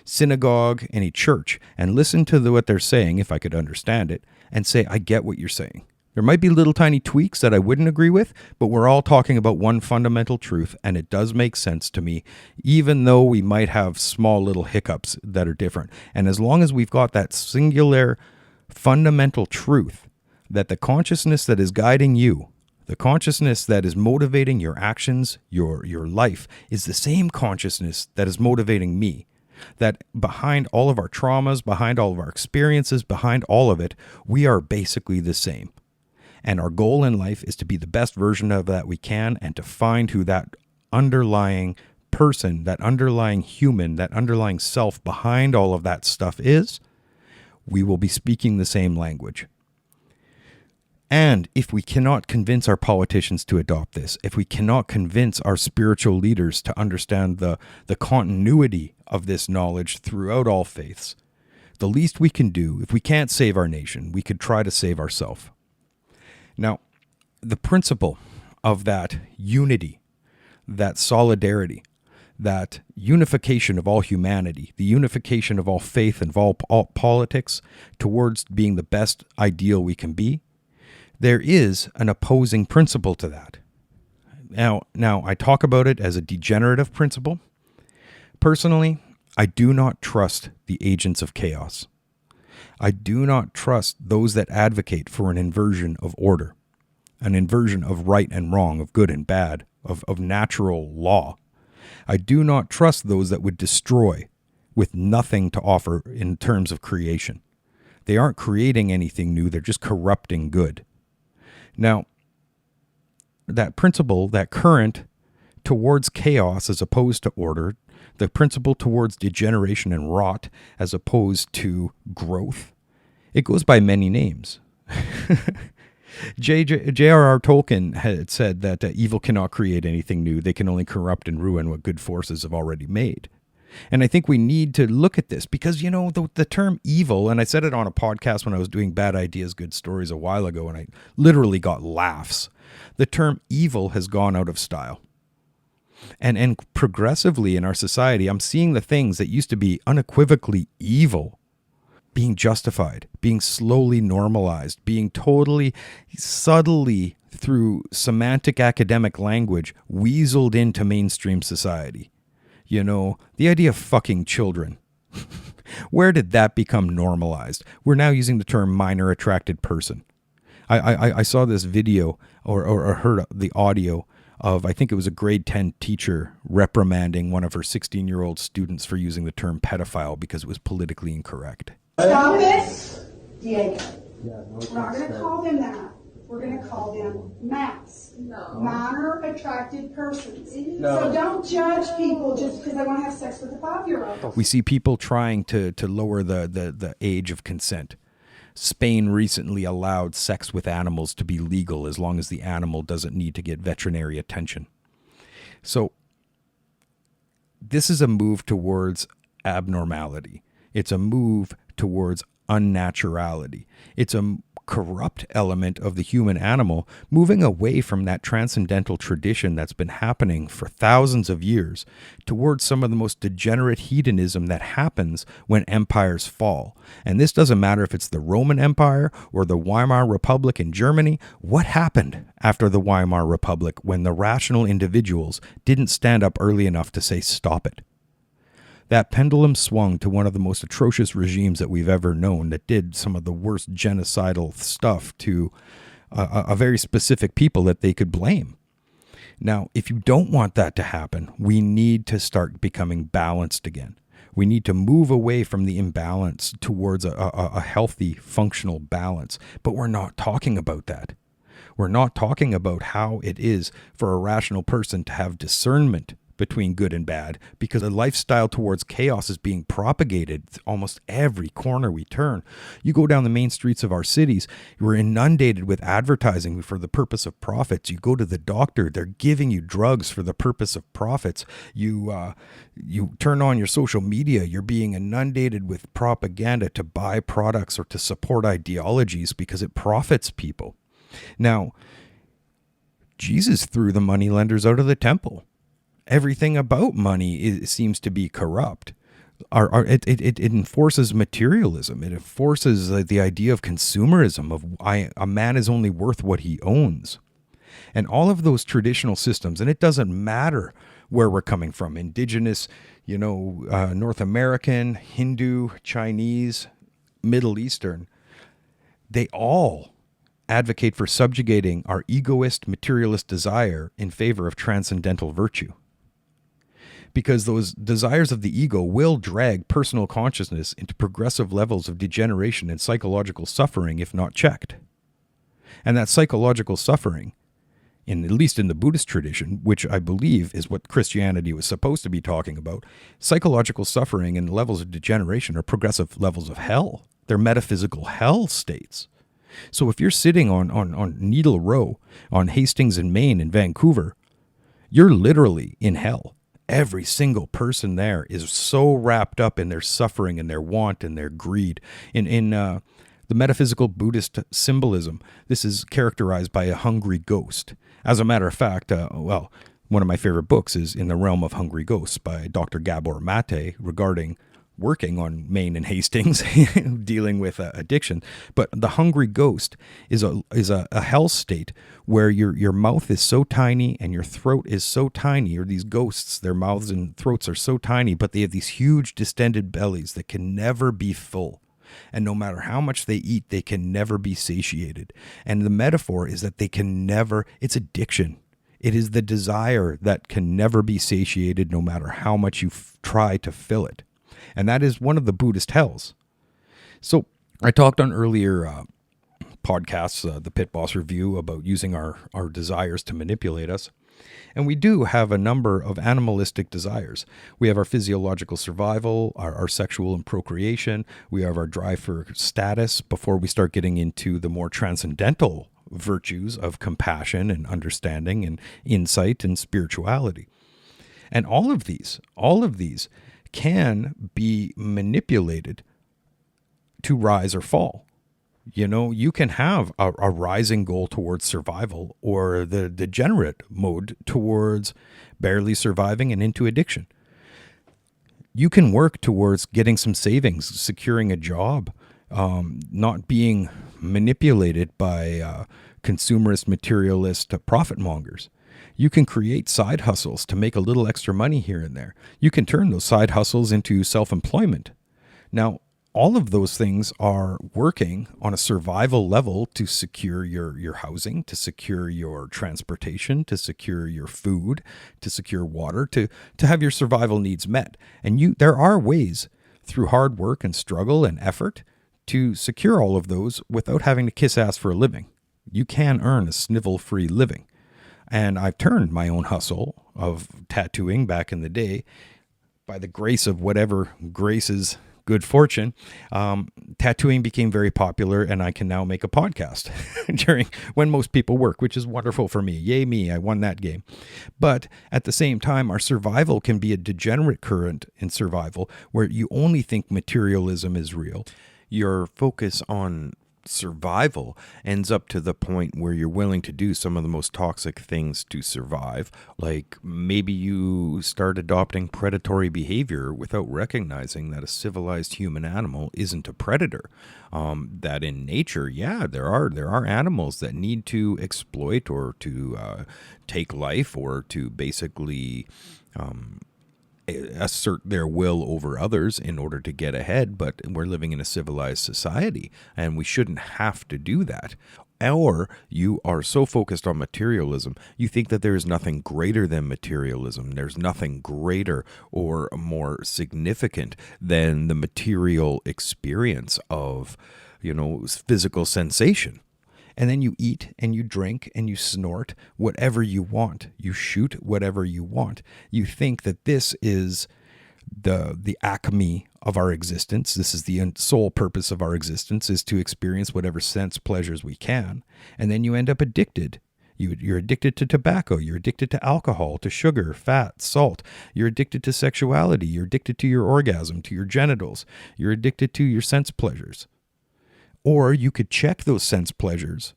synagogue, any church, and listen to what they're saying, if I could understand it, and say, I get what you're saying. There might be little tiny tweaks that I wouldn't agree with, but we're all talking about one fundamental truth, and it does make sense to me, even though we might have small little hiccups that are different. And as long as we've got that singular fundamental truth, that the consciousness that is guiding you, the consciousness that is motivating your actions, your life, is the same consciousness that is motivating me. That behind all of our traumas, behind all of our experiences, behind all of it, we are basically the same. And our goal in life is to be the best version of that we can, and to find who that underlying person, that underlying human, that underlying self behind all of that stuff is. We will be speaking the same language. And if we cannot convince our politicians to adopt this, if we cannot convince our spiritual leaders to understand the continuity of this knowledge throughout all faiths, the least we can do, if we can't save our nation, we could try to save ourselves. Now, the principle of that unity, that solidarity, that unification of all humanity, the unification of all faith and of all politics towards being the best ideal we can be, there is an opposing principle to that. Now I talk about it as a degenerative principle. Personally, I do not trust the agents of chaos. I do not trust those that advocate for an inversion of order, an inversion of right and wrong, of good and bad, of natural law. I do not trust those that would destroy with nothing to offer in terms of creation. They aren't creating anything new, they're just corrupting good. Now, that principle, that current towards chaos as opposed to order, the principle towards degeneration and rot as opposed to growth, it goes by many names. J.R.R. Tolkien had said that evil cannot create anything new. They can only corrupt and ruin what good forces have already made. And I think we need to look at this because, the term evil, and I said it on a podcast when I was doing Bad Ideas, Good Stories a while ago, and I literally got laughs. The term evil has gone out of style. And progressively in our society, I'm seeing the things that used to be unequivocally evil being justified, being slowly normalized, being totally subtly through semantic academic language weaseled into mainstream society. The idea of fucking children. Where did that become normalized? We're now using the term minor attracted person. I saw this video or heard the audio of, I think it was a grade 10 teacher reprimanding one of her 16-year-old students for using the term pedophile because it was politically incorrect. Stop it, Diego. We're not going to call them that. We're going to call them MAPs. No. Minor attracted persons. No. So don't judge people just because they want to have sex with a 5-year-old. We see people trying to lower the age of consent. Spain recently allowed sex with animals to be legal as long as the animal doesn't need to get veterinary attention. So this is a move towards abnormality. It's a move towards unnaturality. It's a corrupt element of the human animal moving away from that transcendental tradition that's been happening for thousands of years towards some of the most degenerate hedonism that happens when empires fall. And this doesn't matter if it's the Roman Empire or the Weimar Republic in Germany. What happened after the Weimar Republic when the rational individuals didn't stand up early enough to say stop it? That pendulum swung to one of the most atrocious regimes that we've ever known that did some of the worst genocidal stuff to a very specific people that they could blame. Now, if you don't want that to happen, we need to start becoming balanced again. We need to move away from the imbalance towards a healthy, functional balance. But we're not talking about that. We're not talking about how it is for a rational person to have discernment between good and bad, because a lifestyle towards chaos is being propagated almost every corner we turn. You go down the main streets of our cities, we're inundated with advertising for the purpose of profits. You go to the doctor, they're giving you drugs for the purpose of profits. You turn on your social media, you're being inundated with propaganda to buy products or to support ideologies because it profits people. Now, Jesus threw the moneylenders out of the temple. Everything about money seems to be corrupt. It enforces materialism. It enforces the idea of consumerism, of a man is only worth what he owns. And all of those traditional systems, and it doesn't matter where we're coming from, indigenous, North American, Hindu, Chinese, Middle Eastern, they all advocate for subjugating our egoist, materialist desire in favor of transcendental virtue. Because those desires of the ego will drag personal consciousness into progressive levels of degeneration and psychological suffering if not checked. And that psychological suffering, at least in the Buddhist tradition, which I believe is what Christianity was supposed to be talking about, psychological suffering and levels of degeneration are progressive levels of hell. They're metaphysical hell states. So if you're sitting on Needle Row, on Hastings and Main in Vancouver, you're literally in hell. Every single person there is so wrapped up in their suffering and their want and their greed. In the metaphysical Buddhist symbolism, this is characterized by a hungry ghost. As a matter of fact, one of my favorite books is In the Realm of Hungry Ghosts by Dr. Gabor Mate regarding working on Maine and Hastings, dealing with addiction. But the hungry ghost is a hell state where your mouth is so tiny and your throat is so tiny, or these ghosts, their mouths and throats are so tiny, but they have these huge distended bellies that can never be full. And no matter how much they eat, they can never be satiated. And the metaphor is that they can never, it's addiction. It is the desire that can never be satiated no matter how much you try to fill it. And that is one of the Buddhist hells. So I talked on earlier podcasts, the Pitboss review, about using our desires to manipulate us. And we do have a number of animalistic desires. We have our physiological survival, our sexual and procreation. We have our drive for status before we start getting into the more transcendental virtues of compassion and understanding and insight and spirituality. And all of these can be manipulated to rise or fall. You can have a rising goal towards survival, or the degenerate mode towards barely surviving and into addiction. You can work towards getting some savings, securing a job, not being manipulated by consumerist, materialist profit mongers. You can create side hustles to make a little extra money here and there. You can turn those side hustles into self-employment. Now, all of those things are working on a survival level to secure your housing, to secure your transportation, to secure your food, to secure water, to have your survival needs met. And there are ways through hard work and struggle and effort to secure all of those without having to kiss ass for a living. You can earn a snivel-free living. And I've turned my own hustle of tattooing back in the day, by the grace of whatever graces good fortune, tattooing became very popular, and I can now make a podcast when most people work, which is wonderful for me. Yay me, I won that game. But at the same time, our survival can be a degenerate current in survival where you only think materialism is real. Your focus on survival ends up to the point where you're willing to do some of the most toxic things to survive. Like maybe you start adopting predatory behavior without recognizing that a civilized human animal isn't a predator. That in nature, there are animals that need to exploit or to take life or to basically assert their will over others in order to get ahead, but we're living in a civilized society and we shouldn't have to do that. Or you are so focused on materialism, you think that there is nothing greater than materialism. There's nothing greater or more significant than the material experience of, physical sensation. And then you eat and you drink and you snort whatever you want. You shoot whatever you want. You think that this is the acme of our existence. This is the sole purpose of our existence, is to experience whatever sense pleasures we can. And then you end up addicted. You're addicted to tobacco. You're addicted to alcohol, to sugar, fat, salt. You're addicted to sexuality. You're addicted to your orgasm, to your genitals. You're addicted to your sense pleasures. Or you could check those sense pleasures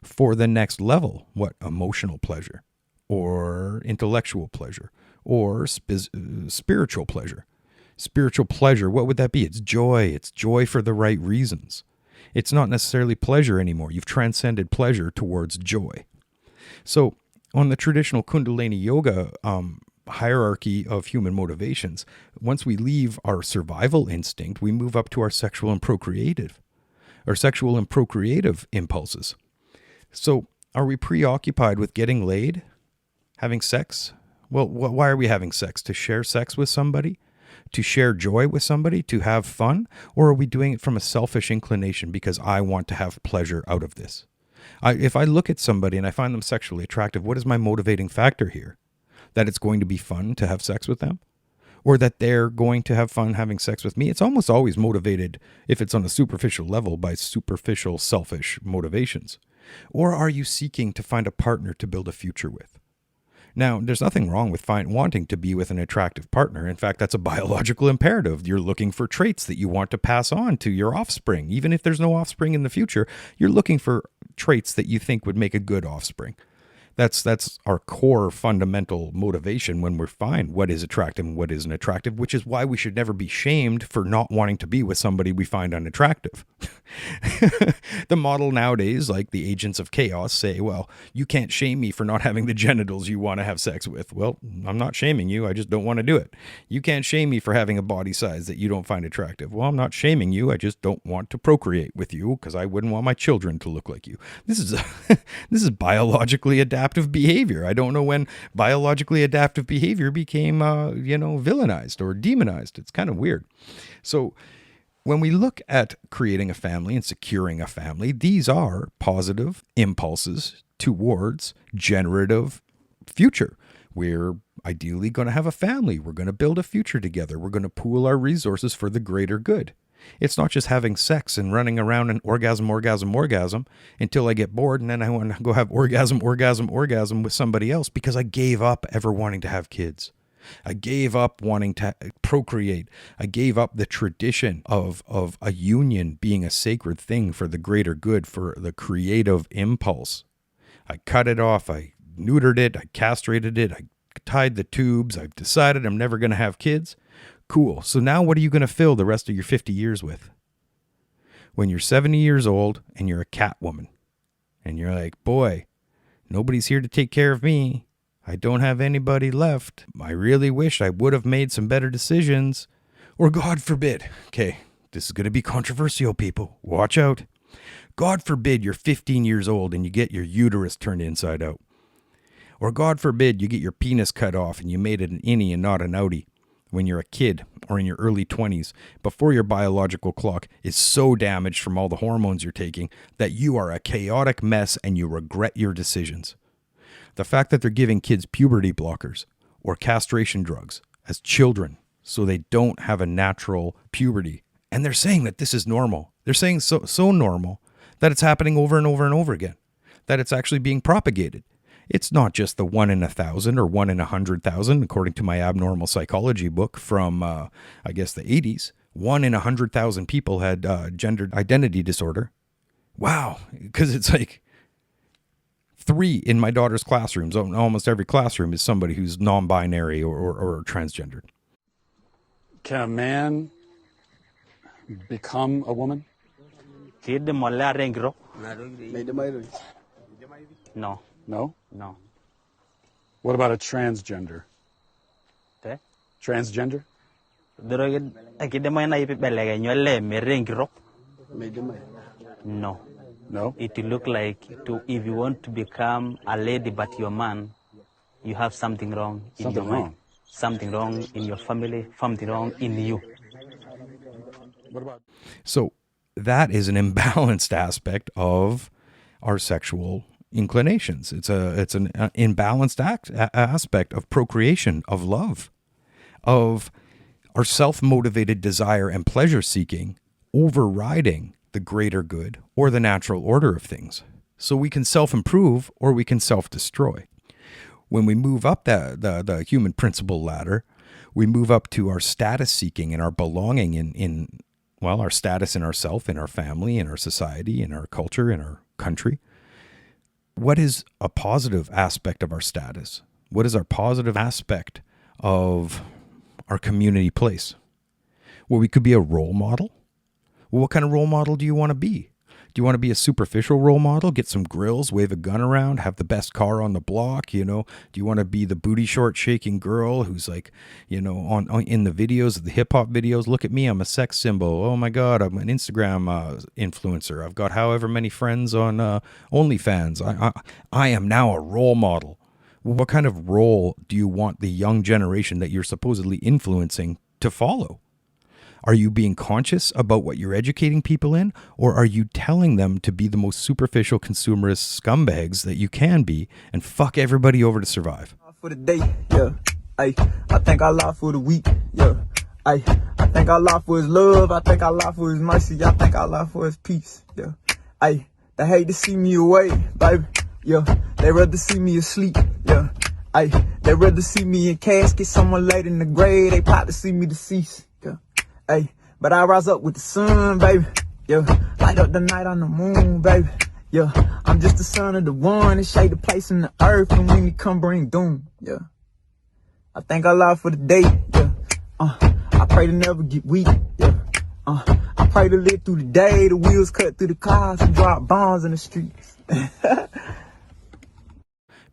for the next level. What? Emotional pleasure, or intellectual pleasure, or spiritual pleasure. Spiritual pleasure, what would that be? It's joy. It's joy for the right reasons. It's not necessarily pleasure anymore. You've transcended pleasure towards joy. So on the traditional Kundalini Yoga hierarchy of human motivations, once we leave our survival instinct, we move up to our sexual and procreative impulses. So are we preoccupied with getting laid, having sex? Well, why are we having sex? To share sex with somebody? To share joy with somebody? To have fun? Or are we doing it from a selfish inclination because I want to have pleasure out of this? If I look at somebody and I find them sexually attractive, what is my motivating factor here? That it's going to be fun to have sex with them? Or that they're going to have fun having sex with me? It's almost always motivated, if it's on a superficial level, by superficial selfish motivations. Or are you seeking to find a partner to build a future with? Now, there's nothing wrong with wanting to be with an attractive partner. In fact, that's a biological imperative. You're looking for traits that you want to pass on to your offspring. Even if there's no offspring in the future, you're looking for traits that you think would make a good offspring. That's our core fundamental motivation when we're fine what is attractive and what isn't attractive, which is why we should never be shamed for not wanting to be with somebody we find unattractive. The model nowadays, like the agents of chaos, say, well, you can't shame me for not having the genitals you want to have sex with. Well, I'm not shaming you. I just don't want to do it. You can't shame me for having a body size that you don't find attractive. Well, I'm not shaming you. I just don't want to procreate with you because I wouldn't want my children to look like you. This is biologically adaptive behavior. I don't know when biologically adaptive behavior became, villainized or demonized. It's kind of weird. So when we look at creating a family and securing a family, these are positive impulses towards generative future. We're ideally going to have a family. We're going to build a future together. We're going to pool our resources for the greater good. It's not just having sex and running around and orgasm until I get bored and then I want to go have orgasm with somebody else because I gave up ever wanting to have kids. I gave up wanting to procreate. I gave up the tradition of a union being a sacred thing for the greater good, for the creative impulse. I cut it off. I neutered it. I castrated it. I tied the tubes. I've decided I'm never going to have kids. Cool. So now what are you going to fill the rest of your 50 years with? When you're 70 years old and you're a cat woman and you're like, boy, nobody's here to take care of me. I don't have anybody left. I really wish I would have made some better decisions. Or God forbid, okay, this is going to be controversial, people. Watch out. God forbid you're 15 years old and you get your uterus turned inside out. Or God forbid you get your penis cut off and you made it an innie and not an outie when you're a kid or in your early 20s, before your biological clock is so damaged from all the hormones you're taking that you are a chaotic mess and you regret your decisions. The fact that they're giving kids puberty blockers or castration drugs as children so they don't have a natural puberty, and they're saying that this is normal. They're saying so normal that it's happening over and over and over again, that it's actually being propagated. It's not just the 1 in 1,000 or 1 in 100,000, according to my abnormal psychology book from, I guess, the 80s. 1 in 100,000 people had gender identity disorder. Wow. Because it's like 3 in my daughter's classrooms. Almost every classroom is somebody who's non-binary or transgendered. Can a man become a woman? No. No? No. What about a transgender? Transgender? No. No? It will look like if you want to become a lady but you're a man, you have something wrong in Something your mind. wrong. Something wrong in your family, something wrong in you. What about? So that is an imbalanced aspect of our sexual inclinations. It's an imbalanced aspect of procreation, of love, of our self-motivated desire and pleasure seeking overriding the greater good or the natural order of things. So we can self-improve or we can self-destroy. When we move up the human principle ladder, we move up to our status seeking and our belonging in our status in ourself, in our family, in our society, in our culture, in our country. What is a positive aspect of our status? What is our positive aspect of our community place? Well, we could be a role model. Well, what kind of role model do you want to be? Do you want to be a superficial role model, get some grills, wave a gun around, have the best car on the block, Do you want to be the booty short shaking girl who's like, on in the videos, the hip hop videos, look at me, I'm a sex symbol. Oh my God, I'm an Instagram influencer. I've got however many friends on OnlyFans. I am now a role model. What kind of role do you want the young generation that you're supposedly influencing to follow? Are you being conscious about what you're educating people in, or are you telling them to be the most superficial consumerist scumbags that you can be and fuck everybody over to survive? For the day, yeah. I thank Allah for the week, yeah. I thank Allah for His love. I thank Allah for His mercy. I thank Allah for His peace, yeah. They hate to see me away, baby, yeah. They rather see me asleep, yeah. They rather see me in casket, someone laid in the grave. They pop to see me deceased, yeah. But I rise up with the sun, baby, yeah. Light up the night on the moon, baby, yeah. I'm just the son of the one that shade the place in the earth, and when He come bring doom, yeah. I thank Allah for the day, yeah. I pray to never get weak, yeah. I pray to live through the day, the wheels cut through the cars and drop bombs in the streets.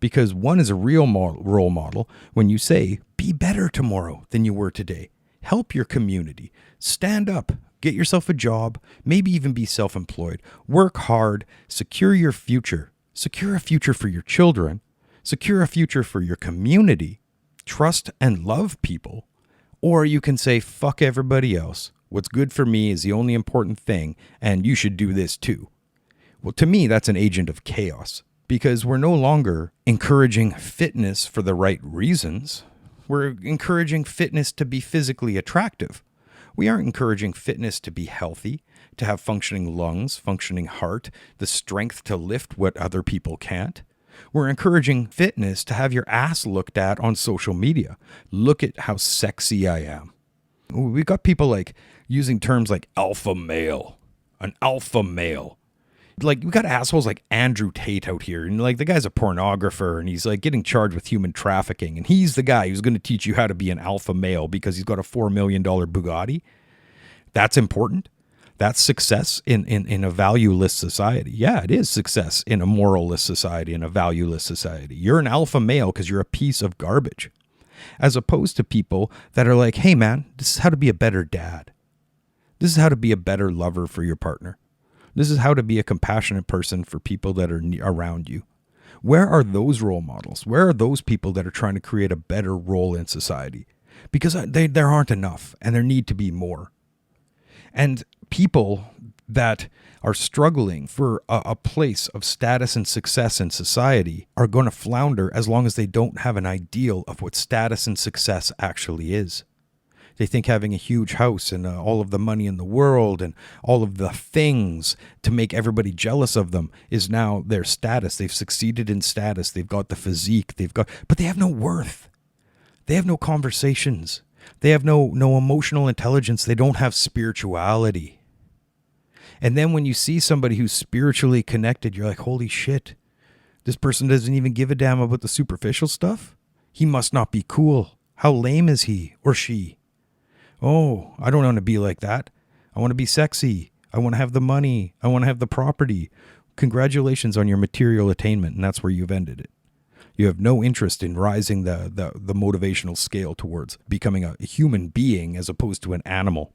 Because one is a real role model when you say, be better tomorrow than you were today. Help your community. Stand up. Get yourself a job. Maybe even be self-employed. Work hard. Secure your future. Secure a future for your children. Secure a future for your community. Trust and love people. Or you can say, fuck everybody else. What's good for me is the only important thing, and you should do this too. Well, to me, that's an agent of chaos, because we're no longer encouraging fitness for the right reasons. We're encouraging fitness to be physically attractive. We aren't encouraging fitness to be healthy, to have functioning lungs, functioning heart, the strength to lift what other people can't. We're encouraging fitness to have your ass looked at on social media. Look at how sexy I am. We've got people like using terms like alpha male, an alpha male. Like, we got assholes like Andrew Tate out here, and like the guy's a pornographer, and he's like getting charged with human trafficking, and he's the guy who's going to teach you how to be an alpha male because he's got a $4 million Bugatti. That's important. That's success in a valueless society. Yeah, it is success in a moralless society, in a valueless society. You're an alpha male because you're a piece of garbage. As opposed to people that are like, hey man, this is how to be a better dad. This is how to be a better lover for your partner. This is how to be a compassionate person for people that are around you. Where are those role models? Where are those people that are trying to create a better role in society? Because there aren't enough, and there need to be more. And people that are struggling for a place of status and success in society are going to flounder as long as they don't have an ideal of what status and success actually is. They think having a huge house and all of the money in the world and all of the things to make everybody jealous of them is now their status. They've succeeded in status. They've got the physique. But they have no worth. They have no conversations. They have no emotional intelligence. They don't have spirituality. And then when you see somebody who's spiritually connected, you're like, holy shit, this person doesn't even give a damn about the superficial stuff. He must not be cool. How lame is he or she? Oh, I don't want to be like that. I want to be sexy. I want to have the money. I want to have the property. Congratulations on your material attainment. And that's where you've ended it. You have no interest in rising the motivational scale towards becoming a human being as opposed to an animal.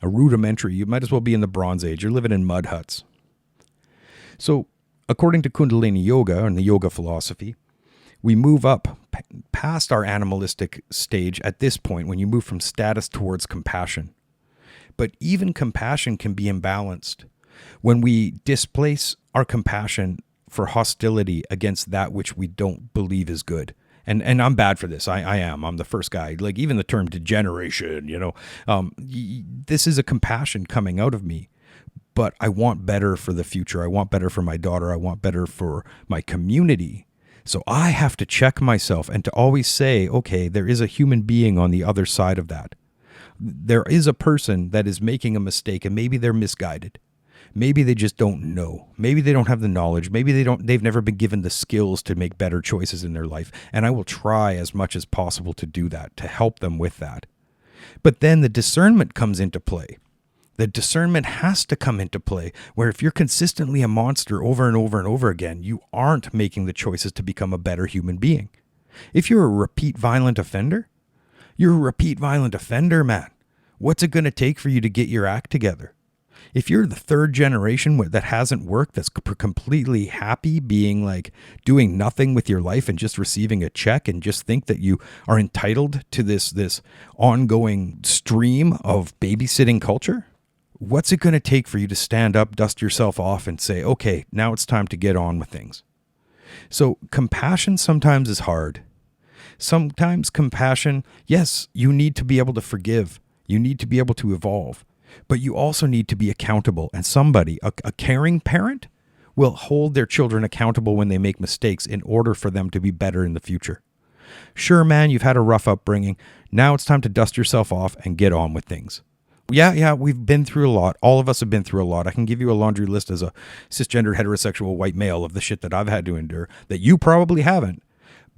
A rudimentary. You might as well be in the Bronze Age. You're living in mud huts. So, according to Kundalini Yoga and the yoga philosophy, we move up past our animalistic stage at this point when you move from status towards compassion. But even compassion can be imbalanced when we displace our compassion for hostility against that which we don't believe is good. And I'm bad for this. I am. I'm the first guy. Like, even the term degeneration, this is a compassion coming out of me. But I want better for the future. I want better for my daughter. I want better for my community. So I have to check myself and to always say, okay, there is a human being on the other side of that. There is a person that is making a mistake, and maybe they're misguided. Maybe they just don't know. Maybe they don't have the knowledge. Maybe they've never been given the skills to make better choices in their life. And I will try as much as possible to do that, to help them with that. But then the discernment comes into play. The discernment has to come into play, where if you're consistently a monster over and over and over again, you aren't making the choices to become a better human being. If you're a repeat violent offender, you're a repeat violent offender, man. What's it going to take for you to get your act together? If you're the third generation that hasn't worked, that's completely happy being like doing nothing with your life and just receiving a check and just think that you are entitled to this ongoing stream of babysitting culture, what's it going to take for you to stand up, dust yourself off and say, okay, now it's time to get on with things? So compassion sometimes is hard. Sometimes compassion, yes, you need to be able to forgive. You need to be able to evolve. But you also need to be accountable. And somebody, a caring parent, will hold their children accountable when they make mistakes in order for them to be better in the future. Sure, man, you've had a rough upbringing. Now it's time to dust yourself off and get on with things. Yeah, we've been through a lot. All of us have been through a lot. I can give you a laundry list as a cisgendered heterosexual white male of the shit that I've had to endure that you probably haven't.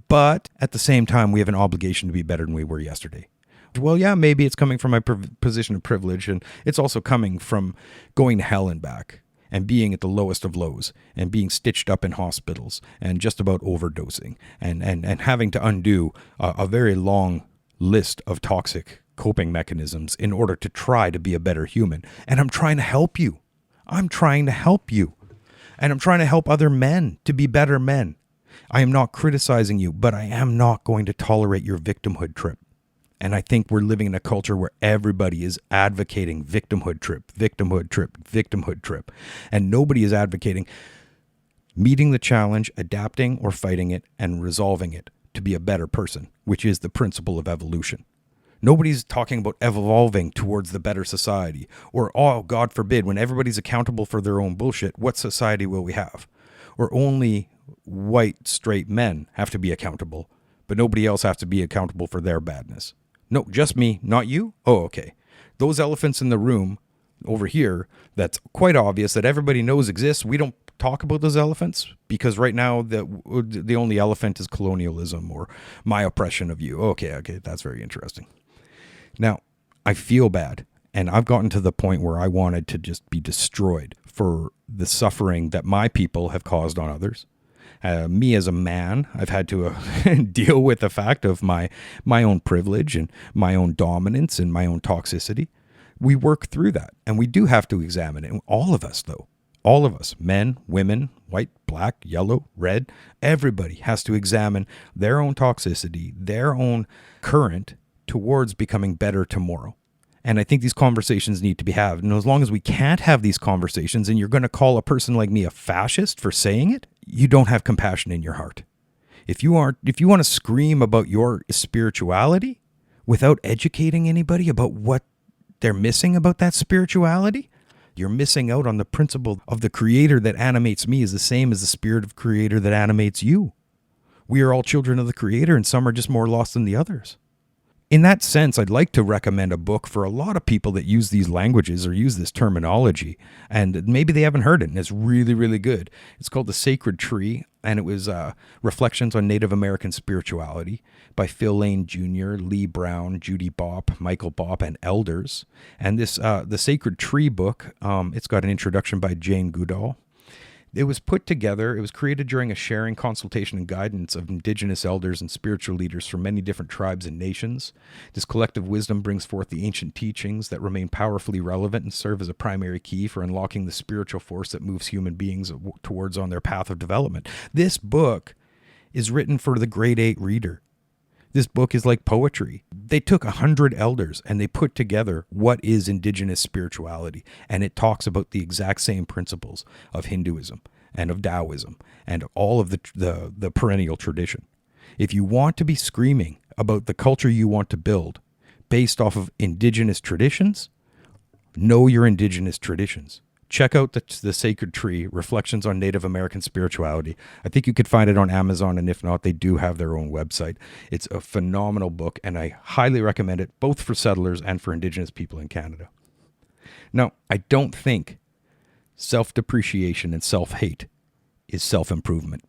But at the same time, we have an obligation to be better than we were yesterday. Well, yeah, maybe it's coming from my position of privilege, and it's also coming from going to hell and back and being at the lowest of lows and being stitched up in hospitals and just about overdosing and having to undo a very long list of toxic coping mechanisms in order to try to be a better human. And I'm trying to help you. I'm trying to help you. And I'm trying to help other men to be better men. I am not criticizing you, but I am not going to tolerate your victimhood trip. And I think we're living in a culture where everybody is advocating victimhood trip. And nobody is advocating meeting the challenge, adapting or fighting it, and resolving it to be a better person, which is the principle of evolution. Nobody's talking about evolving towards the better society. Or, oh, God forbid, when everybody's accountable for their own bullshit, what society will we have? or only white straight men have to be accountable, but nobody else has to be accountable for their badness. No, just me, not you? Oh, okay. Those elephants in the room over here, that's quite obvious that everybody knows exists. We don't talk about those elephants because right now the only elephant is colonialism or my oppression of you. Okay, that's very interesting. Now, I feel bad, and I've gotten to the point where I wanted to just be destroyed for the suffering that my people have caused on others. Me as a man, I've had to deal with the fact of my own privilege and my own dominance and my own toxicity. We work through that, and we do have to examine it. And all of us, though, all of us, men, women, white, black, yellow, red, everybody has to examine their own toxicity, their own current towards becoming better tomorrow. And I think these conversations need to be had. And as long as we can't have these conversations and you're going to call a person like me a fascist for saying it, you don't have compassion in your heart. If you want to scream about your spirituality without educating anybody about what they're missing about that spirituality, you're missing out on the principle of the creator that animates me is the same as the spirit of creator that animates you. We are all children of the creator, and some are just more lost than the others. In that sense, I'd like to recommend a book for a lot of people that use these languages or use this terminology, and maybe they haven't heard it, and it's really, really good. It's called The Sacred Tree, and it was Reflections on Native American Spirituality by Phil Lane Jr., Lee Brown, Judy Bopp, Michael Bopp, and elders. And this The Sacred Tree book, it's got an introduction by Jane Goodall. It was put together, it was created during a sharing, consultation, and guidance of indigenous elders and spiritual leaders from many different tribes and nations. This collective wisdom brings forth the ancient teachings that remain powerfully relevant and serve as a primary key for unlocking the spiritual force that moves human beings towards on their path of development. This book is written for the grade 8 reader. This book is like poetry. They took 100 elders and they put together what is indigenous spirituality. And it talks about the exact same principles of Hinduism and of Taoism and all of the perennial tradition. If you want to be screaming about the culture you want to build based off of indigenous traditions, know your indigenous traditions. Check out the Sacred Tree, Reflections on Native American Spirituality. I think you could find it on Amazon, and if not, they do have their own website. It's a phenomenal book, and I highly recommend it, both for settlers and for Indigenous people in Canada. Now, I don't think self-depreciation and self-hate is self-improvement.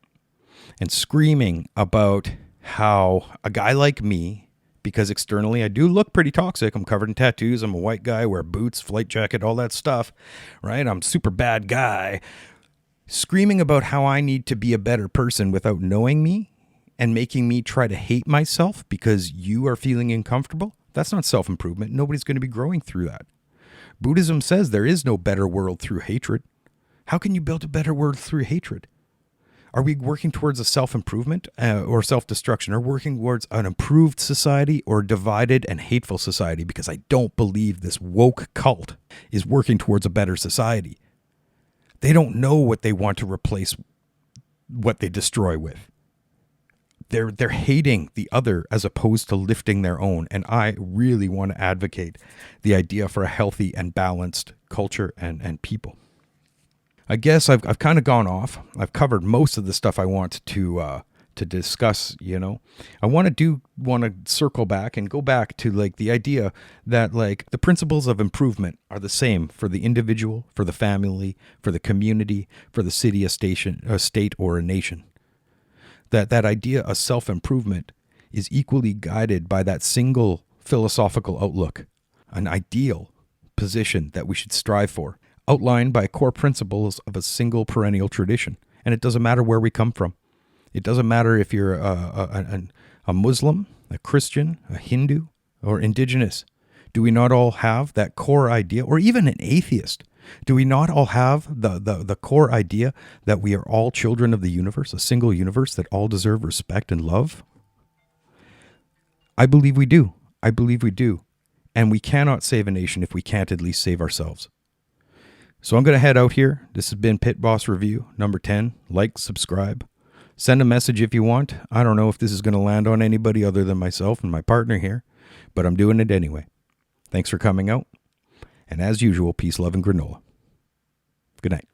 And screaming about how a guy like me, because externally I do look pretty toxic. I'm covered in tattoos. I'm a white guy, wear boots, flight jacket, all that stuff, right? I'm a super bad guy. Screaming about how I need to be a better person without knowing me and making me try to hate myself because you are feeling uncomfortable, that's not self-improvement. Nobody's going to be growing through that. Buddhism says there is no better world through hatred. How can you build a better world through hatred? Are we working towards a self-improvement or self-destruction, or working towards an improved society or divided and hateful society? Because I don't believe this woke cult is working towards a better society. They don't know what they want to replace what they destroy with. They're hating the other as opposed to lifting their own. And I really want to advocate the idea for a healthy and balanced culture and people. I guess I've kind of gone off. I've covered most of the stuff I want to discuss, you know. I want to circle back and go back to like the idea that like the principles of improvement are the same for the individual, for the family, for the community, for the city, a state, or a nation. That idea of self-improvement is equally guided by that single philosophical outlook, an ideal position that we should strive for, outlined by core principles of a single perennial tradition. And it doesn't matter where we come from. It doesn't matter if you're a Muslim, a Christian, a Hindu, or indigenous. Do we not all have that core idea, or even an atheist? Do we not all have the core idea that we are all children of the universe, a single universe that all deserve respect and love? I believe we do. I believe we do. And we cannot save a nation if we can't at least save ourselves. So I'm going to head out here. This has been Pitboss Review number 10. Like, subscribe. Send a message if you want. I don't know if this is going to land on anybody other than myself and my partner here, but I'm doing it anyway. Thanks for coming out. And as usual, peace, love, and granola. Good night.